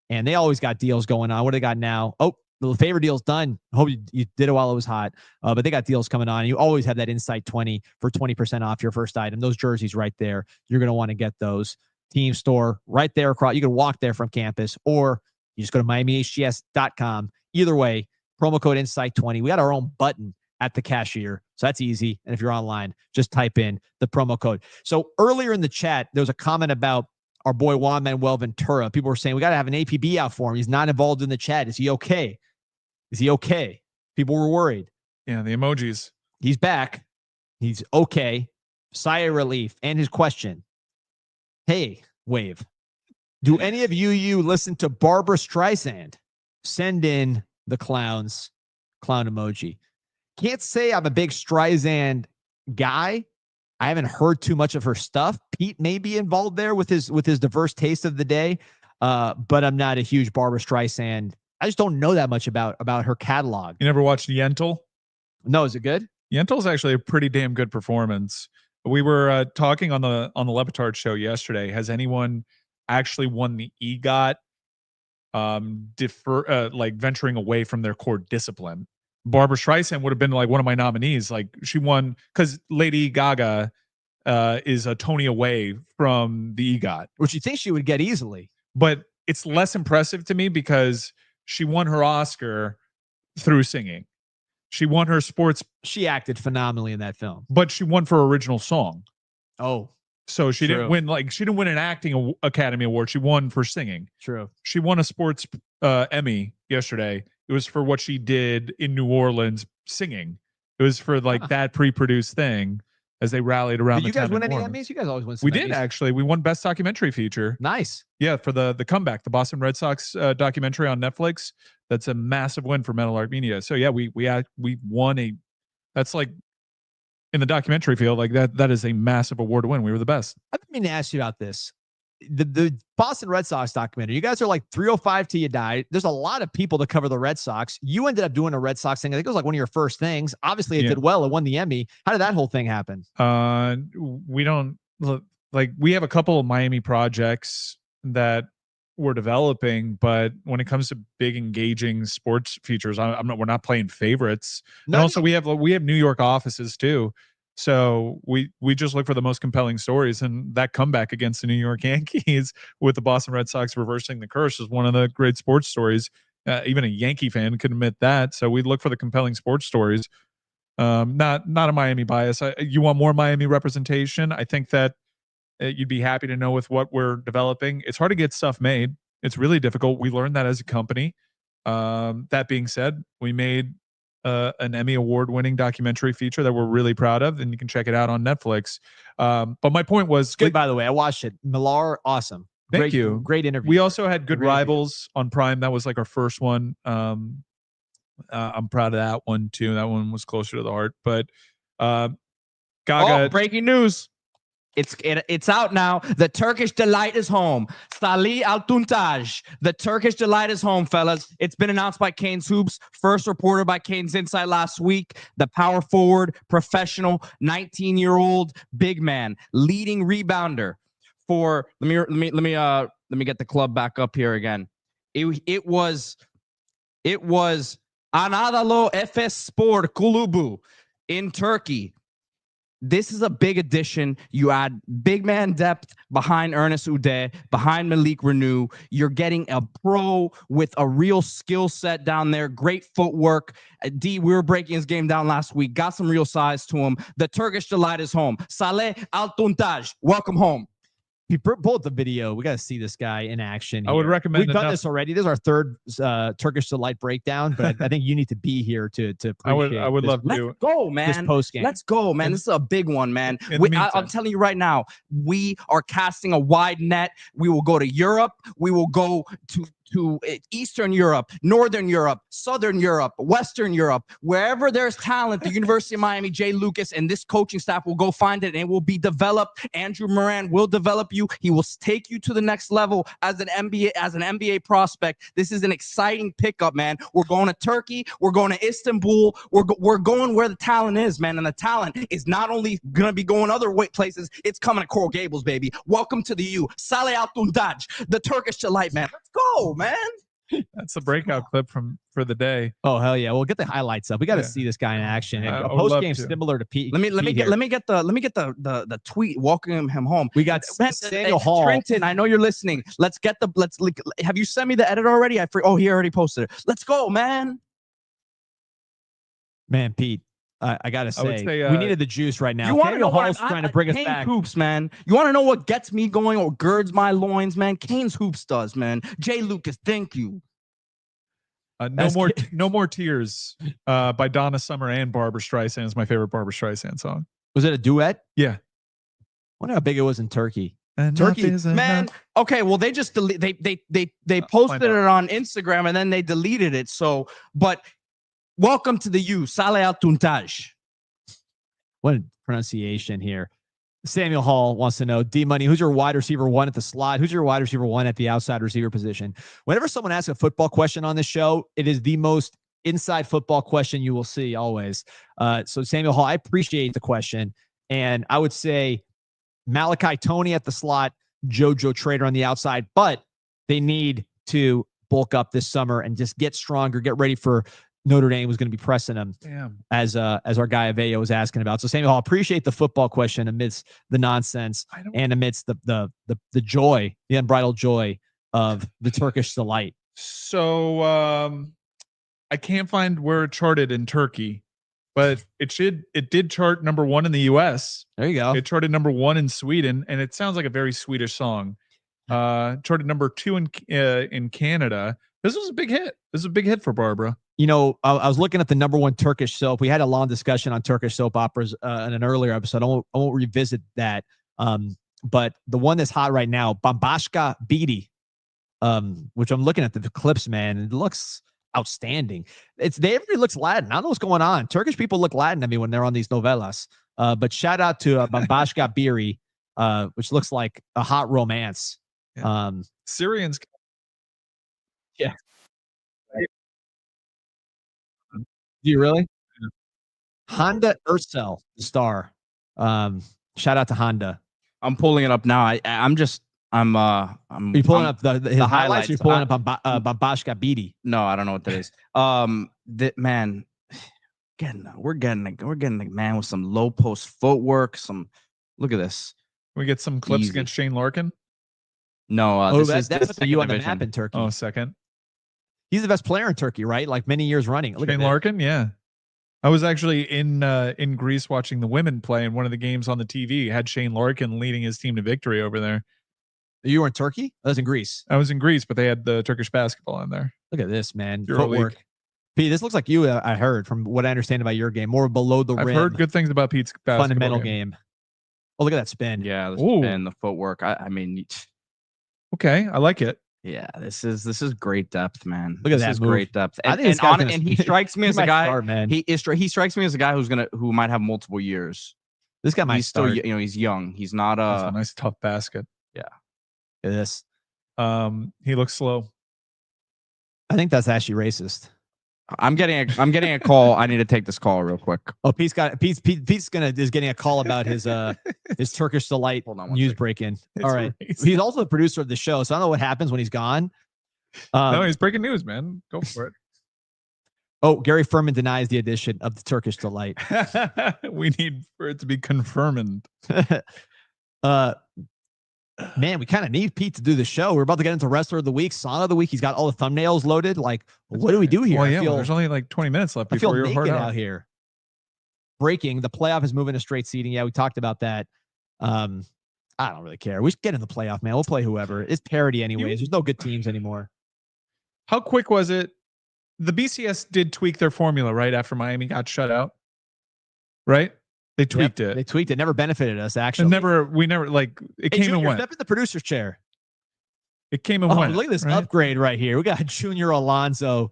And they always got deals going on. What do they got now? Oh, the favor deal's done. I hope you did it while it was hot. But they got deals coming on. You always have that Insight 20 for 20% off your first item. Those jerseys right there. You're going to want to get those. Team store right there across. You can walk there from campus, or you just go to MiamiHTS.com. Either way, promo code Insight 20. We got our own button at the cashier, so that's easy. And if you're online, just type in the promo code. So earlier in the chat, there was a comment about our boy Juan Manuel Ventura. People were saying we got to have an APB out for him. He's not involved in the chat. Is he okay? Is he okay? People were worried. Yeah, the emojis. He's back. He's okay. Sigh of relief. And his question. Hey, Wave, do any of you listen to Barbara Streisand? Send in the clown emoji. Can't say I'm a big Streisand guy. I haven't heard too much of her stuff. Pete may be involved there with his diverse taste of the day, but I'm not a huge Barbara Streisand. I just don't know that much about her catalog. You never watched Yentl? No, is it good? Yentl's actually a pretty damn good performance. We were talking on the Lepetard show yesterday. Has anyone actually won the EGOT? Like venturing away from their core discipline. Barbara Streisand would have been like one of my nominees. Like she won because Lady Gaga is a Tony away from the EGOT, which you think she would get easily. But it's less impressive to me because she won her Oscar through singing. She won her sports. She acted phenomenally in that film, but she won for original song. Oh, so she didn't win. Like she didn't win an acting Academy Award. She won for singing. True. She won a sports Emmy yesterday. It was for what she did in New Orleans singing. It was for like that pre-produced thing as they rallied around. Did you guys win any Emmys? You guys always win some We Emmys. did actually. We won Best Documentary Feature. Nice. Yeah, for the comeback, the Boston Red Sox documentary on Netflix. That's a massive win for Metal Art Media. So yeah, we won a. That's like in the documentary field, like that is a massive award to win. We were the best. I've been meaning to ask you about this. The Boston Red Sox documentary. You guys are like 305 till you die. There's a lot of people that cover the Red Sox. You ended up doing a Red Sox thing. I think it was like one of your first things. Obviously, it did well. It won the Emmy. How did that whole thing happen? We don't like. We have a couple of Miami projects that we're developing, but when it comes to big engaging sports features, we're not playing favorites. And also we have New York offices too. So we just look for the most compelling stories, and that comeback against the New York Yankees with the Boston Red Sox reversing the curse is one of the great sports stories. Even a Yankee fan could admit that. So we look for the compelling sports stories. Not a Miami bias. You want more Miami representation? I think that you'd be happy to know with what we're developing. It's hard to get stuff made. It's really difficult. We learned that as a company. That being said, we made an Emmy award-winning documentary feature that we're really proud of, and you can check it out on Netflix. But my point was good. By the way, I watched it. Millar, awesome. Thank you. Great interview. We also had Good Rivals on Prime. That was like our first one. I'm proud of that one too. That one was closer to the heart. But Gaga. Breaking news. It's out now. The Turkish delight is home. Salih Altuntaj. The Turkish delight is home, fellas. It's been announced by Kane's Hoops. First reported by Kane's Insight last week. The power forward, professional, 19-year-old big man, leading rebounder for. Let me get the club back up here again. It was Anadolu Efes Sport Kulübü in Turkey. This is a big addition. You add big man depth behind Ernest Ude, behind Malik Renew. You're getting a pro with a real skill set down there. Great footwork. D, we were breaking his game down last week. Got some real size to him. The Turkish delight is home. Salih Altuntaj, welcome home. You pull up the video. We got to see this guy in action. I would recommend. We've done this already. This is our third Turkish delight breakdown, but I think you need to be here to. I would love to. Let's go, man. This post game. Let's go, man. This is a big one, man. I'm telling you right now, we are casting a wide net. We will go to Europe. We will go to Eastern Europe, Northern Europe, Southern Europe, Western Europe, wherever there's talent, the University of Miami, Jay Lucas, and this coaching staff will go find it, and it will be developed. Andrew Moran will develop you. He will take you to the next level as an NBA prospect. This is an exciting pickup, man. We're going to Turkey. We're going to Istanbul. We're going where the talent is, man, and the talent is not only going to be going other places, it's coming to Coral Gables, baby. Welcome to the U. Salih Altuntaj, the Turkish delight, man. Let's go, man. That's the breakout clip for the day. Oh hell yeah! We'll get the highlights up. We got to see this guy in action. And a post game similar to Pete. Let me get the tweet welcoming him home. We got Samuel Hall. Trenton, I know you're listening. Have you sent me the edit already? He already posted it. Let's go, man. Man, Pete. I gotta say, we needed the juice right now. You want to know Hall's trying to bring us back. Hoops, man. You want to know what gets me going or girds my loins, man? Kane's Hoops does, man. Jay Lucas, thank you. No more tears by Donna Summer and Barbara Streisand is my favorite Barbara Streisand song. Was it a duet? Yeah. Wonder how big it was in Turkey. Turkey, man. Okay, well they just they posted it on Instagram and then they deleted it. So, but welcome to the U. Sale al Tuntaj. What a pronunciation here. Samuel Hall wants to know, D-Money, who's your wide receiver one at the slot? Who's your wide receiver one at the outside receiver position? Whenever someone asks a football question on this show, it is the most inside football question you will see always. So Samuel Hall, I appreciate the question. And I would say Malachi Toney at the slot, JoJo Trader on the outside, but they need to bulk up this summer and just get stronger, get ready for Notre Dame was going to be pressing them. As our guy Aveo was asking about. So Samuel Hall, appreciate the football question amidst the nonsense and amidst the joy, the unbridled joy of the Turkish delight. So I can't find where it charted in Turkey, but it did chart number 1 in the US. There you go. It charted number 1 in Sweden, and it sounds like a very Swedish song. Charted number 2 in Canada. This was a big hit. This is a big hit for Barbara. You know, I was looking at the number 1 Turkish soap. We had a long discussion on Turkish soap operas in an earlier episode. I won't revisit that. But the one that's hot right now, Bambaşka Bidi, which I'm looking at the clips, man. It looks outstanding. Everybody looks Latin. I don't know what's going on. Turkish people look Latin to me when they're on these novellas. But shout out to Bambaşka Biri, which looks like a hot romance. Yeah. Syrians. Yeah. Do you really? Yeah. Honda Ursel, the star. Shout out to Honda. I'm pulling it up now. I'm Are you pulling up the highlights? You're pulling up Bambaşka Bidi. No, I don't know what that is. Man, we're getting a man with some low post footwork. Look at this. Can we get some clips against Shane Larkin? No, that's for you on the map in Turkey. Oh, second. He's the best player in Turkey, right? Like many years running. Shane Larkin, yeah. I was actually in Greece watching the women play, and one of the games on the TV had Shane Larkin leading his team to victory over there. You were in Turkey? I was in Greece. I was in Greece, but they had the Turkish basketball in there. Look at this, man. Euro Footwork. League. Pete, this looks like you, I heard, from what I understand about your game. More below the rim. I've heard good things about Pete's basketball fundamental game. Oh, look at that spin. Yeah, the spin, the footwork. I mean... Okay, I like it. Yeah, this is great depth, man. Look at that This is move. great depth. I think And he strikes me as a guy. Man. He strikes me as a guy who might have multiple years. This guy might he's start. Still, he's young. He's not That's a nice tough basket. Yeah. Look at this. He looks slow. I think that's actually racist. I'm getting a call. I need to take this call real quick. Oh, Pete's getting a call about his Turkish delight news break-in. All right. Racist. He's also the producer of the show, so I don't know what happens when he's gone. No, he's breaking news, man. Go for it. Oh, Gary Furman denies the addition of the Turkish delight. We need for it to be confirmed. Man, we kind of need Pete to do the show. We're about to get into Wrestler of the Week, Song of the Week. He's got all the thumbnails loaded. Like, what do we do here? Well, yeah, there's only like 20 minutes left before you're hard out here. Breaking, the playoff is moving to straight seeding. Yeah, we talked about that. I don't really care. We should get in the playoff, man. We'll play whoever. It's parity anyways. There's no good teams anymore. How quick was it? The BCS did tweak their formula, right? After Miami got shut out, right? They tweaked it. They tweaked it. Never benefited us, actually. We never like it came Junior, and went. Step in the producer's chair. It came and went. Look at this upgrade right here. We got Junior Alonso,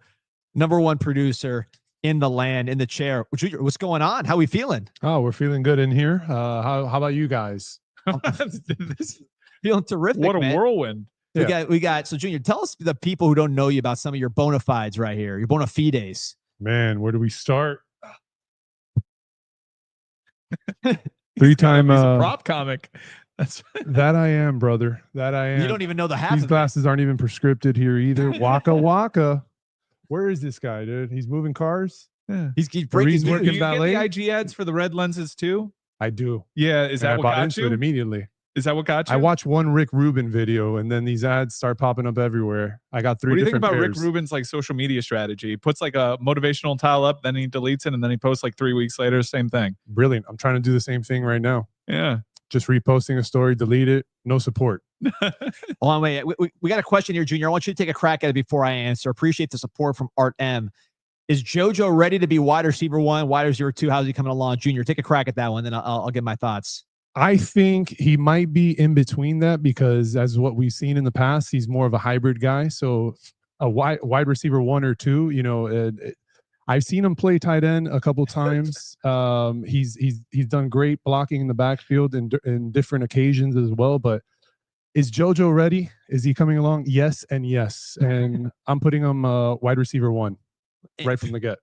#1 producer in the land, in the chair. Junior, what's going on? How are we feeling? Oh, we're feeling good in here. How about you guys? Feeling terrific. What a man. Whirlwind. We got. So Junior, tell us, the people who don't know you, about some of your bona fides right here. Your bona fides. Man, where do we start? 3-time prop comic. That's That I am, brother. That I am. You don't even know the half These of it. glasses aren't even prescripted here either. Waka waka. Where is this guy, dude? He's moving cars. yeah. He's Reed's breaking working Do news. you get valet? the IG ads for the red lenses too? I do. Yeah, is And that I what bought got into it you? immediately. Is that what got you? I watched one Rick Rubin video, and then these ads start popping up everywhere. I got 3 What do you think different about pairs. Rick Rubin's like social media strategy? He puts like a motivational tile up, then he deletes it, and then he posts like 3 weeks later, same thing. Brilliant. I'm trying to do the same thing right now. Yeah. Just reposting a story, delete it, no support. Hold on, wait. We got a question here, Junior. I want you to take a crack at it before I answer. Appreciate the support from Art M. Is JoJo ready to be wide receiver 1, wide receiver 2? How's he coming along? Junior, take a crack at that one, then I'll get my thoughts. I think he might be in between that because, as what we've seen in the past, he's more of a hybrid guy. So, a wide receiver 1 or 2, you know, I've seen him play tight end a couple times. He's done great blocking in the backfield in different occasions as well. But is JoJo ready? Is he coming along? Yes and yes. And I'm putting him wide receiver 1 right from the get.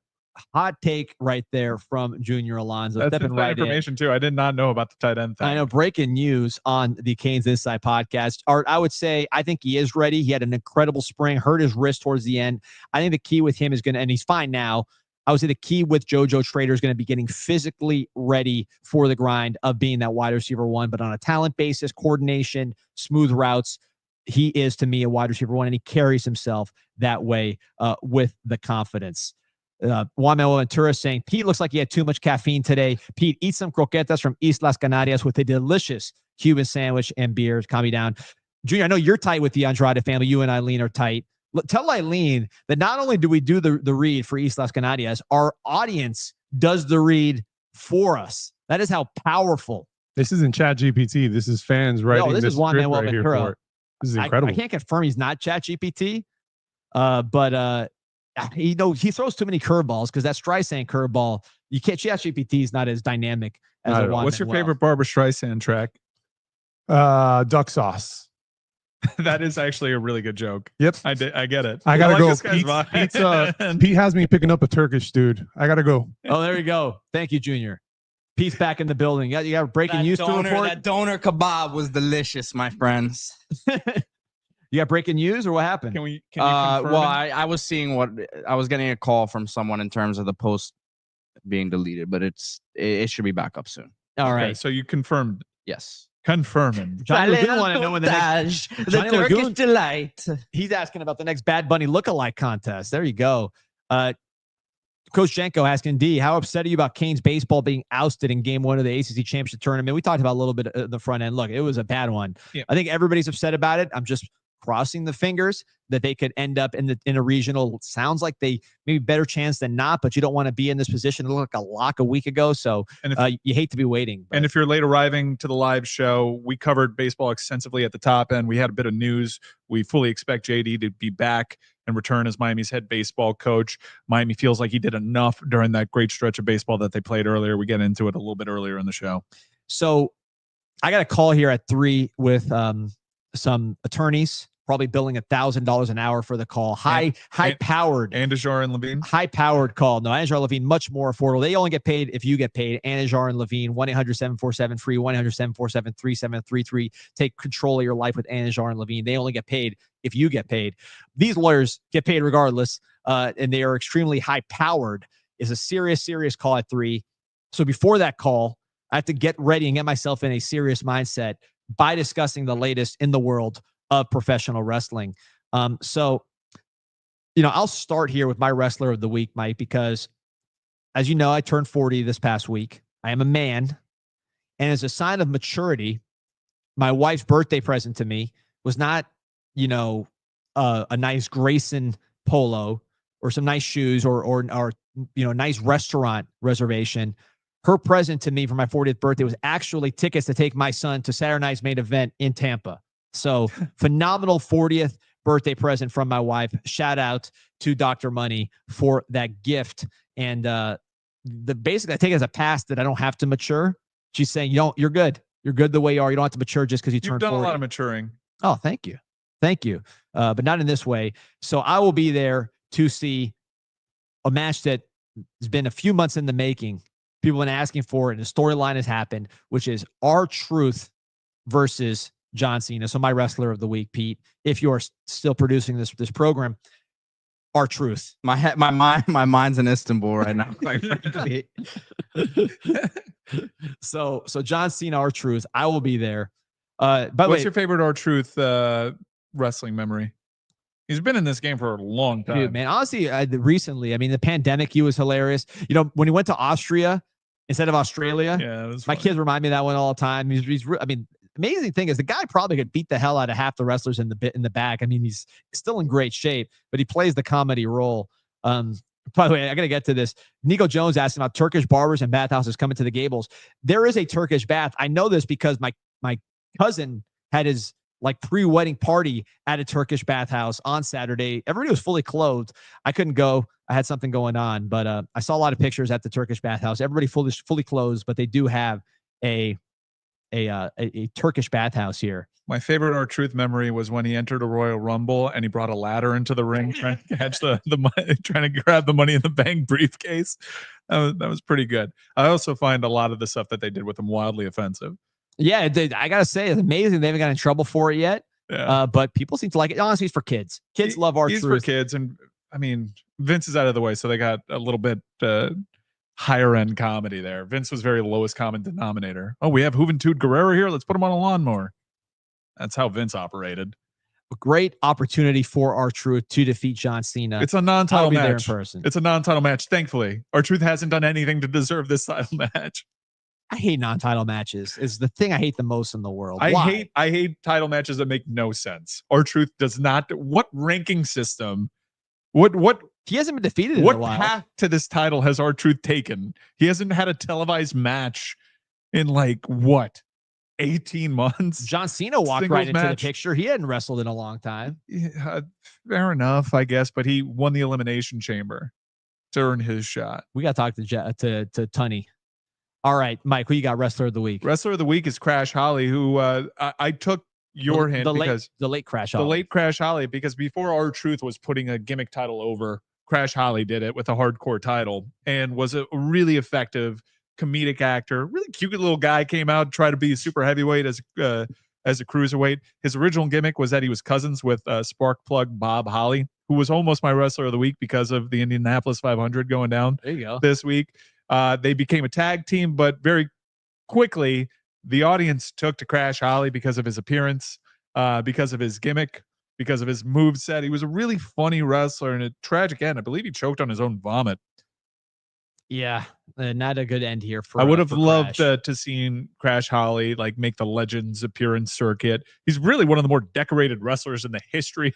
Hot take right there from Junior Alonso. That's Stepping inside right in. information too. I did not know about the tight end thing. I know, breaking news on the Canes Inside podcast. Art, I would say I think he is ready. He had an incredible spring, hurt his wrist towards the end. I think the key with him is going to, and he's fine now. I would say the key with JoJo Trader is going to be getting physically ready for the grind of being that wide receiver 1, but on a talent basis, coordination, smooth routes, he is to me a wide receiver 1, and he carries himself that way with the confidence. Juan Manuel Ventura saying, Pete looks like he had too much caffeine today. Pete, eat some croquetas from Islas Canarias with a delicious Cuban sandwich and beers. Calm me down. Junior, I know you're tight with the Andrade family. You and Eileen are tight. Tell Eileen that not only do we do the read for Islas Canarias, our audience does the read for us. That is how powerful. This isn't Chat GPT. This is fans writing this is Juan script Manuel right here Ventura. for it. This is incredible. I can't confirm he's not Chat GPT, but he throws too many curveballs because that Streisand curveball, you can't. Chat GPT is not as dynamic as a Juan What's your Manuel. favorite Barbra Streisand track? Duck sauce. That is actually a really good joke. Yep. I get it. I gotta go. this guy's vibe. Pete has me picking up a Turkish dude. I gotta go. Oh, there you go. Thank you, Junior. Pete's back in the building. You got breaking news to report? That doner kebab was delicious, my friends. You got breaking news or what happened? Can you confirm well, it? I was seeing I was getting a call from someone in terms of the post being deleted, but it should be back up soon. All Okay, right. so you confirmed. Yes. Confirming. Johnny Lagoon want to know when the next Johnny Turkish Lagoon- delight. He's asking about the next Bad Bunny lookalike contest. There you go. Coach Jenko asking D, how upset are you about Canes baseball being ousted in game 1 of the ACC Championship Tournament? We talked about a little bit at the front end. Look, it was a bad one. Yeah. I think everybody's upset about it. I'm just crossing the fingers that they could end up in a regional. Sounds like they maybe better chance than not, but you don't want to be in this position. It looked like a lock a week ago. So And if, you hate to be waiting. and if you're late arriving to the live show, we covered baseball extensively at the top end. We had a bit of news. We fully expect JD to be back and return as Miami's head baseball coach. Miami feels like he did enough during that great stretch of baseball that they played earlier. We get into it a little bit earlier in the show. So I got a call here at 3 with some attorneys, probably billing $1,000 an hour for the call. High-powered. Andajar and Levine. High-powered call. No, Andajar Levine, much more affordable. They only get paid if you get paid. Andajar and Levine, 1-800-747-FREE, 1-800-747-3733. Take control of your life with Andajar and Levine. They only get paid if you get paid. These lawyers get paid regardless, and they are extremely high-powered. It's a serious, serious call at 3. So before that call, I have to get ready and get myself in a serious mindset by discussing the latest in the world of professional wrestling. So, I'll start here with my wrestler of the week, Mike, because as you know, I turned 40 this past week. I am a man. And as a sign of maturity, my wife's birthday present to me was not, a nice Grayson polo or some nice shoes or nice restaurant reservation. Her present to me for my 40th birthday was actually tickets to take my son to Saturday night's main event in Tampa. So phenomenal 40th birthday present from my wife. Shout out to Dr. Money for that gift. And basically I take it as a pass that I don't have to mature. She's saying, you're good. You're good the way you are. You don't have to mature just because you turned 40. You've done a lot of maturing. Oh, thank you. Thank you. But not in this way. So I will be there to see a match that has been a few months in the making. People have been asking for it, and the storyline has happened, which is R-Truth versus John Cena. So my wrestler of the week, Pete, if you're still producing this program, R-Truth. My mind's in Istanbul right now. Quite frankly. So John Cena, R-Truth. I will be there. By the way, What's your favorite R-Truth wrestling memory? He's been in this game for a long time. dude, man, honestly, recently, I mean, the pandemic, he was hilarious. You know, when he went to Austria instead of Australia, Yeah, it was my funny. kids remind me of that one all the time. I mean, amazing thing is the guy probably could beat the hell out of half the wrestlers in the back. I mean, he's still in great shape, but he plays the comedy role. By the way, I got to get to this. Nico Jones asked about Turkish barbers and bathhouses coming to the Gables. There is a Turkish bath. I know this because my cousin had his like pre-wedding party at a Turkish bathhouse on Saturday. Everybody was fully clothed. I couldn't go. I had something going on, but I saw a lot of pictures at the Turkish bathhouse. Everybody fully clothed, but they do have a Turkish bathhouse here. My favorite R-Truth memory was when he entered a Royal Rumble and he brought a ladder into the ring trying to catch the money, trying to grab the Money in the Bank briefcase. That was pretty good. I also find a lot of the stuff that they did with him wildly offensive. Yeah, I gotta say, it's amazing. They haven't got in trouble for it yet. Yeah. But people seem to like it. Honestly, it's for kids. Kids love He's for R-Truth. kids, and I mean, Vince is out of the way, so they got a little bit higher end comedy there. Vince was very lowest common denominator. Oh, we have Juventud Guerrero here. Let's put him on a lawnmower. That's how Vince operated. A great opportunity for R-Truth to defeat John Cena. It's a I'll non-title be there in match. person. It's a non-title match. Thankfully, R-Truth hasn't done anything to deserve this title match. I hate non-title matches. Is the thing I hate the most in the world. I Why? hate title matches that make no sense. R-Truth does not. What ranking system? What He hasn't been defeated in a what while. path to this title has R-Truth taken? He hasn't had a televised match in like what, 18 months? John Cena walked Singles right into match. the picture. He hadn't wrestled in a long time. Yeah, fair enough, I guess, but he won the Elimination Chamber to earn his shot. We got to talk to Tunney. All right, Mike, who you got wrestler of the week? Wrestler of the week is Crash Holly, who I took your hint because the late Crash the Holly. late Crash Holly, because before R-Truth was putting a gimmick title over, Crash Holly did it with a hardcore title and was a really effective comedic actor. Really cute little guy, came out, tried to be a super heavyweight as a cruiserweight. His original gimmick was that he was cousins with spark plug Bob Holly, who was almost my wrestler of the week because of the Indianapolis 500 going down There you go. this week. They became a tag team, but very quickly the audience took to Crash Holly because of his appearance, because of his gimmick, because of his moveset. He was a really funny wrestler and a tragic end. I believe he choked on his own vomit. Yeah, not a good end here for. I would have for loved Crash. to seen Crash Holly like make the Legends appearance circuit. He's really one of the more decorated wrestlers in the history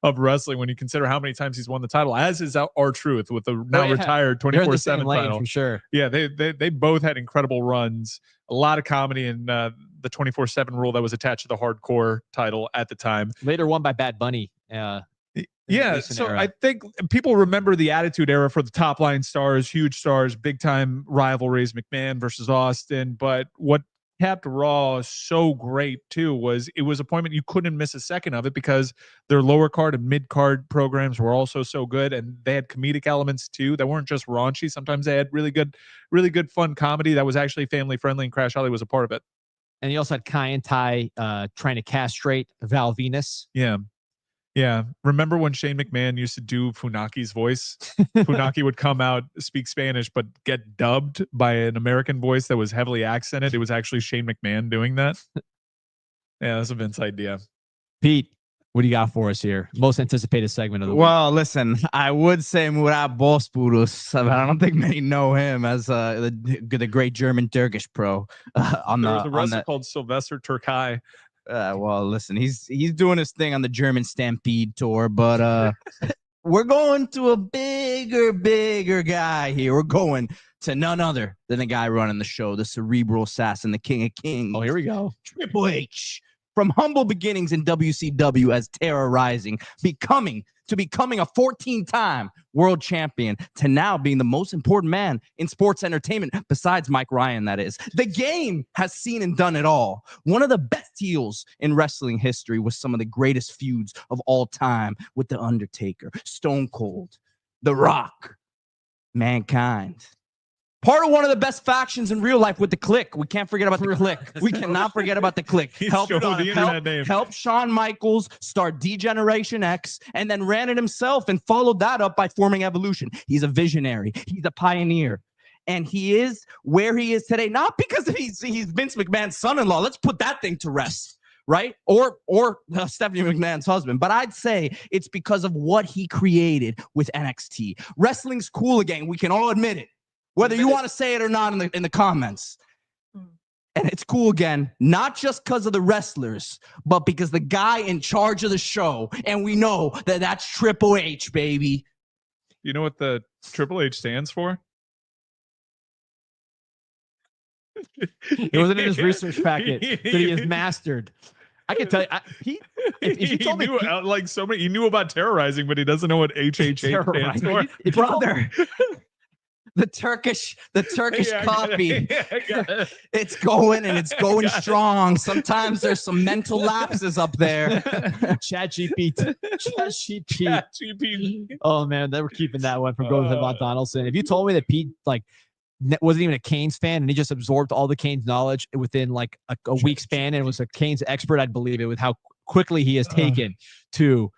of wrestling when you consider how many times he's won the title, as is R-Truth with the now retired They're in the 24/7 same lane title. for sure. Yeah, they both had incredible runs. A lot of comedy in the 24/7 rule that was attached to the hardcore title at the time. Later won by Bad Bunny. Yeah, recent so era. I think people remember the Attitude Era for the top line stars, huge stars, big time rivalries, McMahon versus Austin. But what kept Raw so great too was it was a appointment you couldn't miss a second of it because their lower card and mid card programs were also so good, and they had comedic elements too that weren't just raunchy. Sometimes they had really good fun comedy that was actually family friendly, and Crash Holly was a part of it. And you also had Kai and Tai trying to castrate Val Venus. Yeah. Remember when Shane McMahon used to do Funaki's voice? Funaki would come out, speak Spanish, but get dubbed by an American voice that was heavily accented. It was actually Shane McMahon doing that. Yeah, that's a Vince idea. Pete, what do you got for us here? Most anticipated segment of the week. Well, listen, I would say Murat Bozburus, but I don't think many know him as the great German Turkish pro. There was a wrestler called Sylvester Turkai. Well, listen, he's doing his thing on the German Stampede tour, but we're going to a bigger guy here. We're going to none other than the guy running the show, the cerebral assassin, the king of kings. Oh, here we go. Triple H. From humble beginnings in WCW as Terra Rising, becoming a 14-time world champion, to now being the most important man in sports entertainment, besides Mike Ryan, that is. The game has seen and done it all. One of the best heels in wrestling history with some of the greatest feuds of all time with The Undertaker, Stone Cold, The Rock, Mankind. Part of one of the best factions in real life with the Click. We can't forget about the Click. We cannot forget about the Click. Help Shawn Michaels start D-Generation X and then ran it himself and followed that up by forming Evolution. He's a visionary. He's a pioneer. And he is where he is today, not because he's Vince McMahon's son-in-law. Let's put that thing to rest, right? Or Stephanie McMahon's husband. But I'd say it's because of what he created with NXT. Wrestling's cool again. We can all admit it. Whether you want to say it or not in the comments. And it's cool again, not just because of the wrestlers, but because the guy in charge of the show, and we know that that's Triple H, baby. You know what the Triple H stands for? It wasn't in his research packet that he has mastered. I can tell you, if you told me he knew about terrorizing, but he doesn't know what HHH stands for. Brother. The Turkish copy. It's going and it's going strong. Sometimes there's some mental lapses up there. ChatGPT. Oh man, they were keeping that one from going to Von Donaldson. If you told me that Pete wasn't even a Canes fan and he just absorbed all the Canes knowledge within like a week span and was a Canes expert, I'd believe it with how quickly he has taken to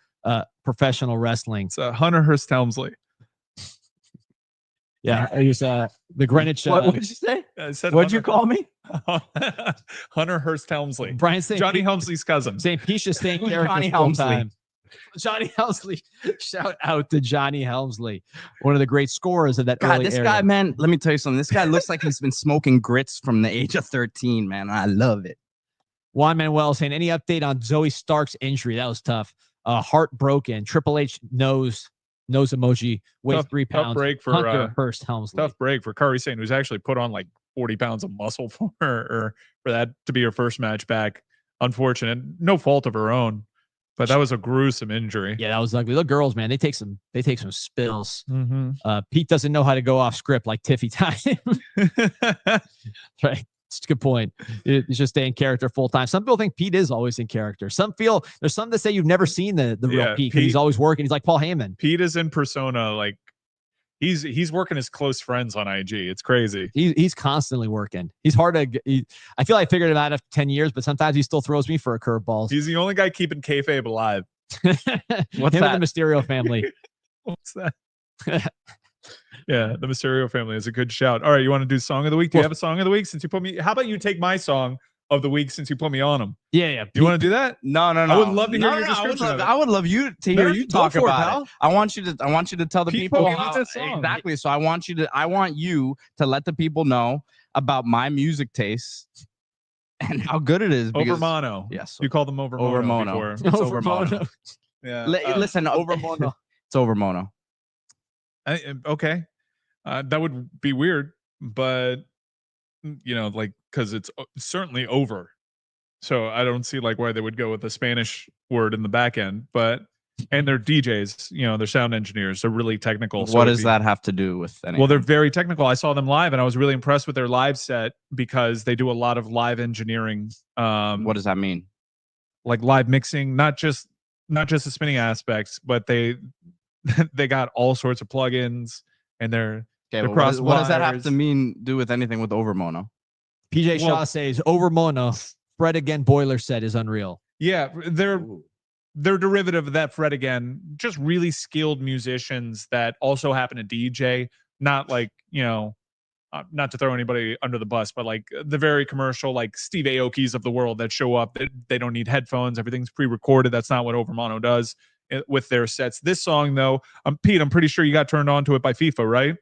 professional wrestling. It's Hunter Hearst Helmsley. Yeah, he was the Greenwich. What did you say? What'd you call me? Hunter Hearst Helmsley. Brian saying Johnny Helmsley's cousin. St. Pete's just staying character Johnny full Helmsley. time. Johnny Helmsley. Shout out to Johnny Helmsley, one of the great scorers of that early this era. guy, man, let me tell you something. This guy looks like he's been smoking grits from the age of 13, man. I love it. Juan Manuel saying, any update on Zoe Stark's injury? That was tough. Heartbroken. Triple H nose emoji, weighs 3 pounds. Tough break for Hunter Hearst Helmsley. Tough break for Kari Sane, who's actually put on like 40 pounds of muscle for her, or for that to be her first match back. Unfortunate, no fault of her own, but that was a gruesome injury. Yeah, that was ugly. The girls, man, they take some spills. Mm-hmm. Pete doesn't know how to go off script like Tiffy time. Right. It's a good point. He's just staying character full time. Some people think Pete is always in character. Some feel there's some that say you've never seen the real Pete. He's always working. He's like Paul Heyman. Pete is in persona. Like he's working his close friends on IG. It's crazy. He's constantly working. He's hard to. I feel I figured it out after 10 years, but sometimes he still throws me for a curveball. He's the only guy keeping kayfabe alive. What's that? And the Mysterio family. What's that? Yeah, the Mysterio family is a good shout. All right, you want to do song of the week? Do you have a song of the week since you put me? How about you take my song of the week since you put me on them? Yeah. You want to do that? No. I would love to hear your description. I would love you to hear you talk about it. I want you to tell the Pete people put me on this song. exactly. So I want you to let the people know about my music taste and how good it is. Over mono. Yes. You called them over mono before. It's over mono. Yeah. Listen, over mono. It's over mono. Okay. That would be weird, but like, because it's certainly over. So I don't see like why they would go with the Spanish word in the back end, and they're DJs, they're sound engineers. They're really technical. So what does that have to do with anything? Well, they're very technical. I saw them live and I was really impressed with their live set because they do a lot of live engineering. What does that mean? Like live mixing, not just the spinning aspects, but they got all sorts of plugins and they're what does that have to do with anything with over mono? PJ Shaw says over mono. Fred again boiler set is unreal. Yeah, they're derivative of that. Fred again, just really skilled musicians that also happen to DJ. Not like not to throw anybody under the bus, but like the very commercial, like Steve Aoki's of the world that show up. They don't need headphones. Everything's pre-recorded. That's not what over mono does with their sets. This song though, Pete, I'm pretty sure you got turned on to it by FIFA, right?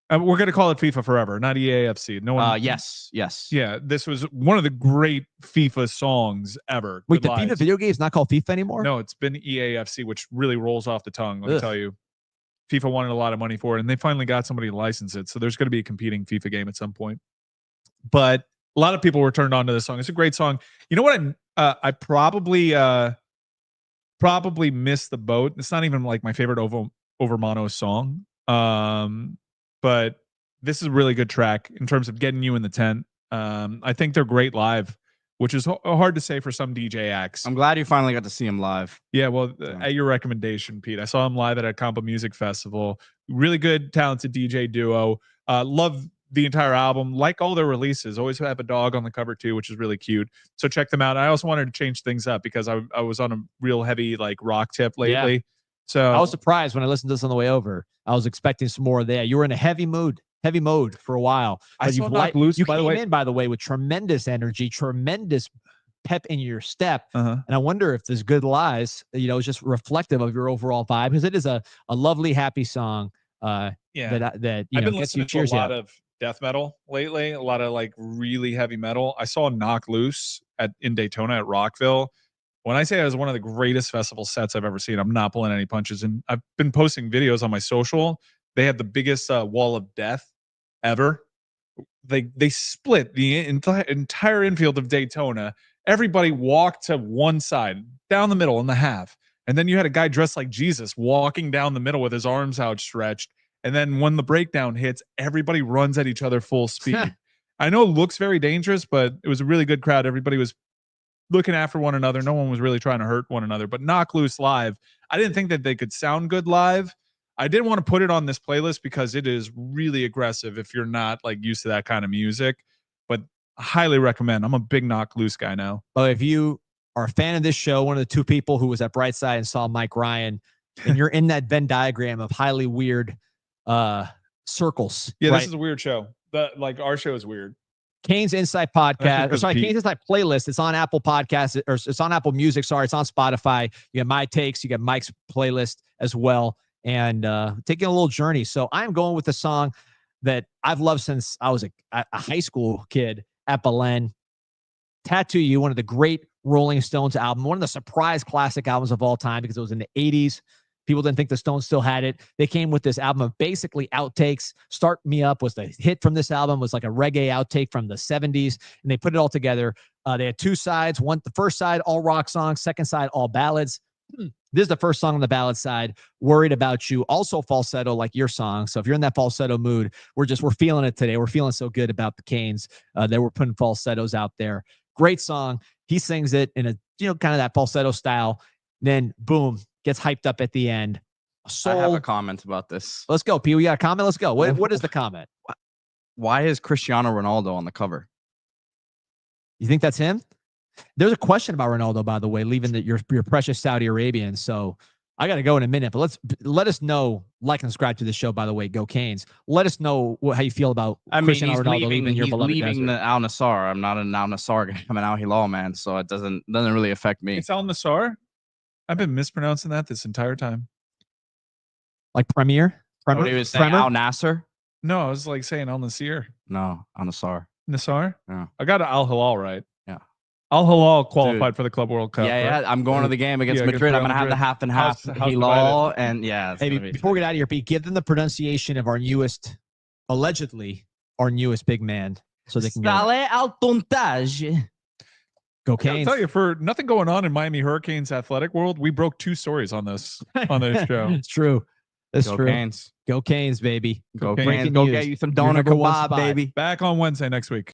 We're going to call it FIFA forever, not EAFC. No one. Yes. Yeah, this was one of the great FIFA songs ever. Wait, the FIFA video game is not called FIFA anymore? No, it's been EAFC, which really rolls off the tongue. Let me tell you, FIFA wanted a lot of money for it, and they finally got somebody to license it. So there's going to be a competing FIFA game at some point. But a lot of people were turned on to this song. It's a great song. You know what? I probably missed the boat. It's not even like my favorite over mono song. But this is a really good track in terms of getting you in the tent. I think they're great live, which is hard to say for some DJ acts. I'm glad you finally got to see him live. Yeah, well, at your recommendation, Pete, I saw him live at a Compa Music Festival. Really good, talented DJ duo. Love the entire album. Like all their releases. Always have a dog on the cover too, which is really cute. So check them out. I also wanted to change things up because I was on a real heavy like rock tip lately. Yeah. So I was surprised when I listened to this on the way over. I was expecting some more there. You were in a heavy mode for a while. I saw Knock Loose, you by the came way. in, by the way, with tremendous energy, tremendous pep in your step. And I wonder if this Good Lies, is just reflective of your overall vibe, because it is a lovely, happy song. That I've been listening to a lot of death metal lately, a lot of like really heavy metal. I saw Knock Loose in Daytona at Rockville. When I say it was one of the greatest festival sets I've ever seen, I'm not pulling any punches. And I've been posting videos on my social. They had the biggest wall of death ever. They split the entire infield of Daytona. Everybody walked to one side, down the middle in the half. And then you had a guy dressed like Jesus walking down the middle with his arms outstretched. And then when the breakdown hits, everybody runs at each other full speed. I know it looks very dangerous, but it was a really good crowd. Everybody was looking after one another. No one was really trying to hurt one another. But Knock Loose live, I didn't think that they could sound good live. I didn't want to put it on this playlist because it is really aggressive if you're not like used to that kind of music. But I highly recommend. I'm a big Knock Loose guy now. Well, if you are a fan of this show, one of the two people who was at Brightside and saw Mike Ryan, and you're in that Venn diagram of highly weird circles. Yeah, right? This is a weird show. Our show is weird. Kane's Insight Podcast, Kane's Insight Playlist. It's on Apple Podcasts, or it's on Apple Music. Sorry, it's on Spotify. You got my takes, you got Mike's playlist as well, and taking a little journey. So I'm going with a song that I've loved since I was a high school kid at Belen. Tattoo You, one of the great Rolling Stones album, one of the surprise classic albums of all time, because it was in the 80s. People didn't think the Stones still had it. They came with this album of basically outtakes. Start Me Up was the hit from this album, was like a reggae outtake from the 70s, and they put it all together. They had two sides. The first side, all rock songs. Second side, all ballads. This is the first song on the ballad side, Worried About You, also falsetto like your song. So if you're in that falsetto mood, we're feeling it today. We're feeling so good about the Canes that we're putting falsettos out there. Great song. He sings it in a, kind of that falsetto style. Then boom, gets hyped up at the end. I have a comment about this. Let's go, P. We got a comment. Let's go. What is the comment? Why is Cristiano Ronaldo on the cover? You think that's him? There's a question about Ronaldo, by the way, leaving your precious Saudi Arabian. So I got to go in a minute, but let us know. Like and subscribe to the show, by the way. Go Canes. Let us know how you feel about Cristiano Ronaldo leaving your beloved leaving desert. the Al Nassr. I'm not an Al Nassr guy. I'm an Al Hilal man, so it doesn't really affect me. It's Al Nassr. I've been mispronouncing that this entire time. Like Premier? What he was saying, Al Nasser? No, I was like saying Al Nassr. No, Al Nassr. Nassr? Yeah. I got Al Hilal right. Yeah. Al Hilal qualified for the Club World Cup. Yeah, right? I'm going to the game against Madrid. I'm going to have the half and half Hilal, and Hey, before we get out of here, Pete, give them the pronunciation of allegedly our newest big man, so they can go I'll Canes. tell you, for nothing going on in Miami Hurricanes athletic world, we broke 2 stories on this show. It's true. It's Go true. Canes. Go Canes, baby. Go Canes. Canes. Go get you some doner number one kebab, spot. baby. Back on Wednesday next week.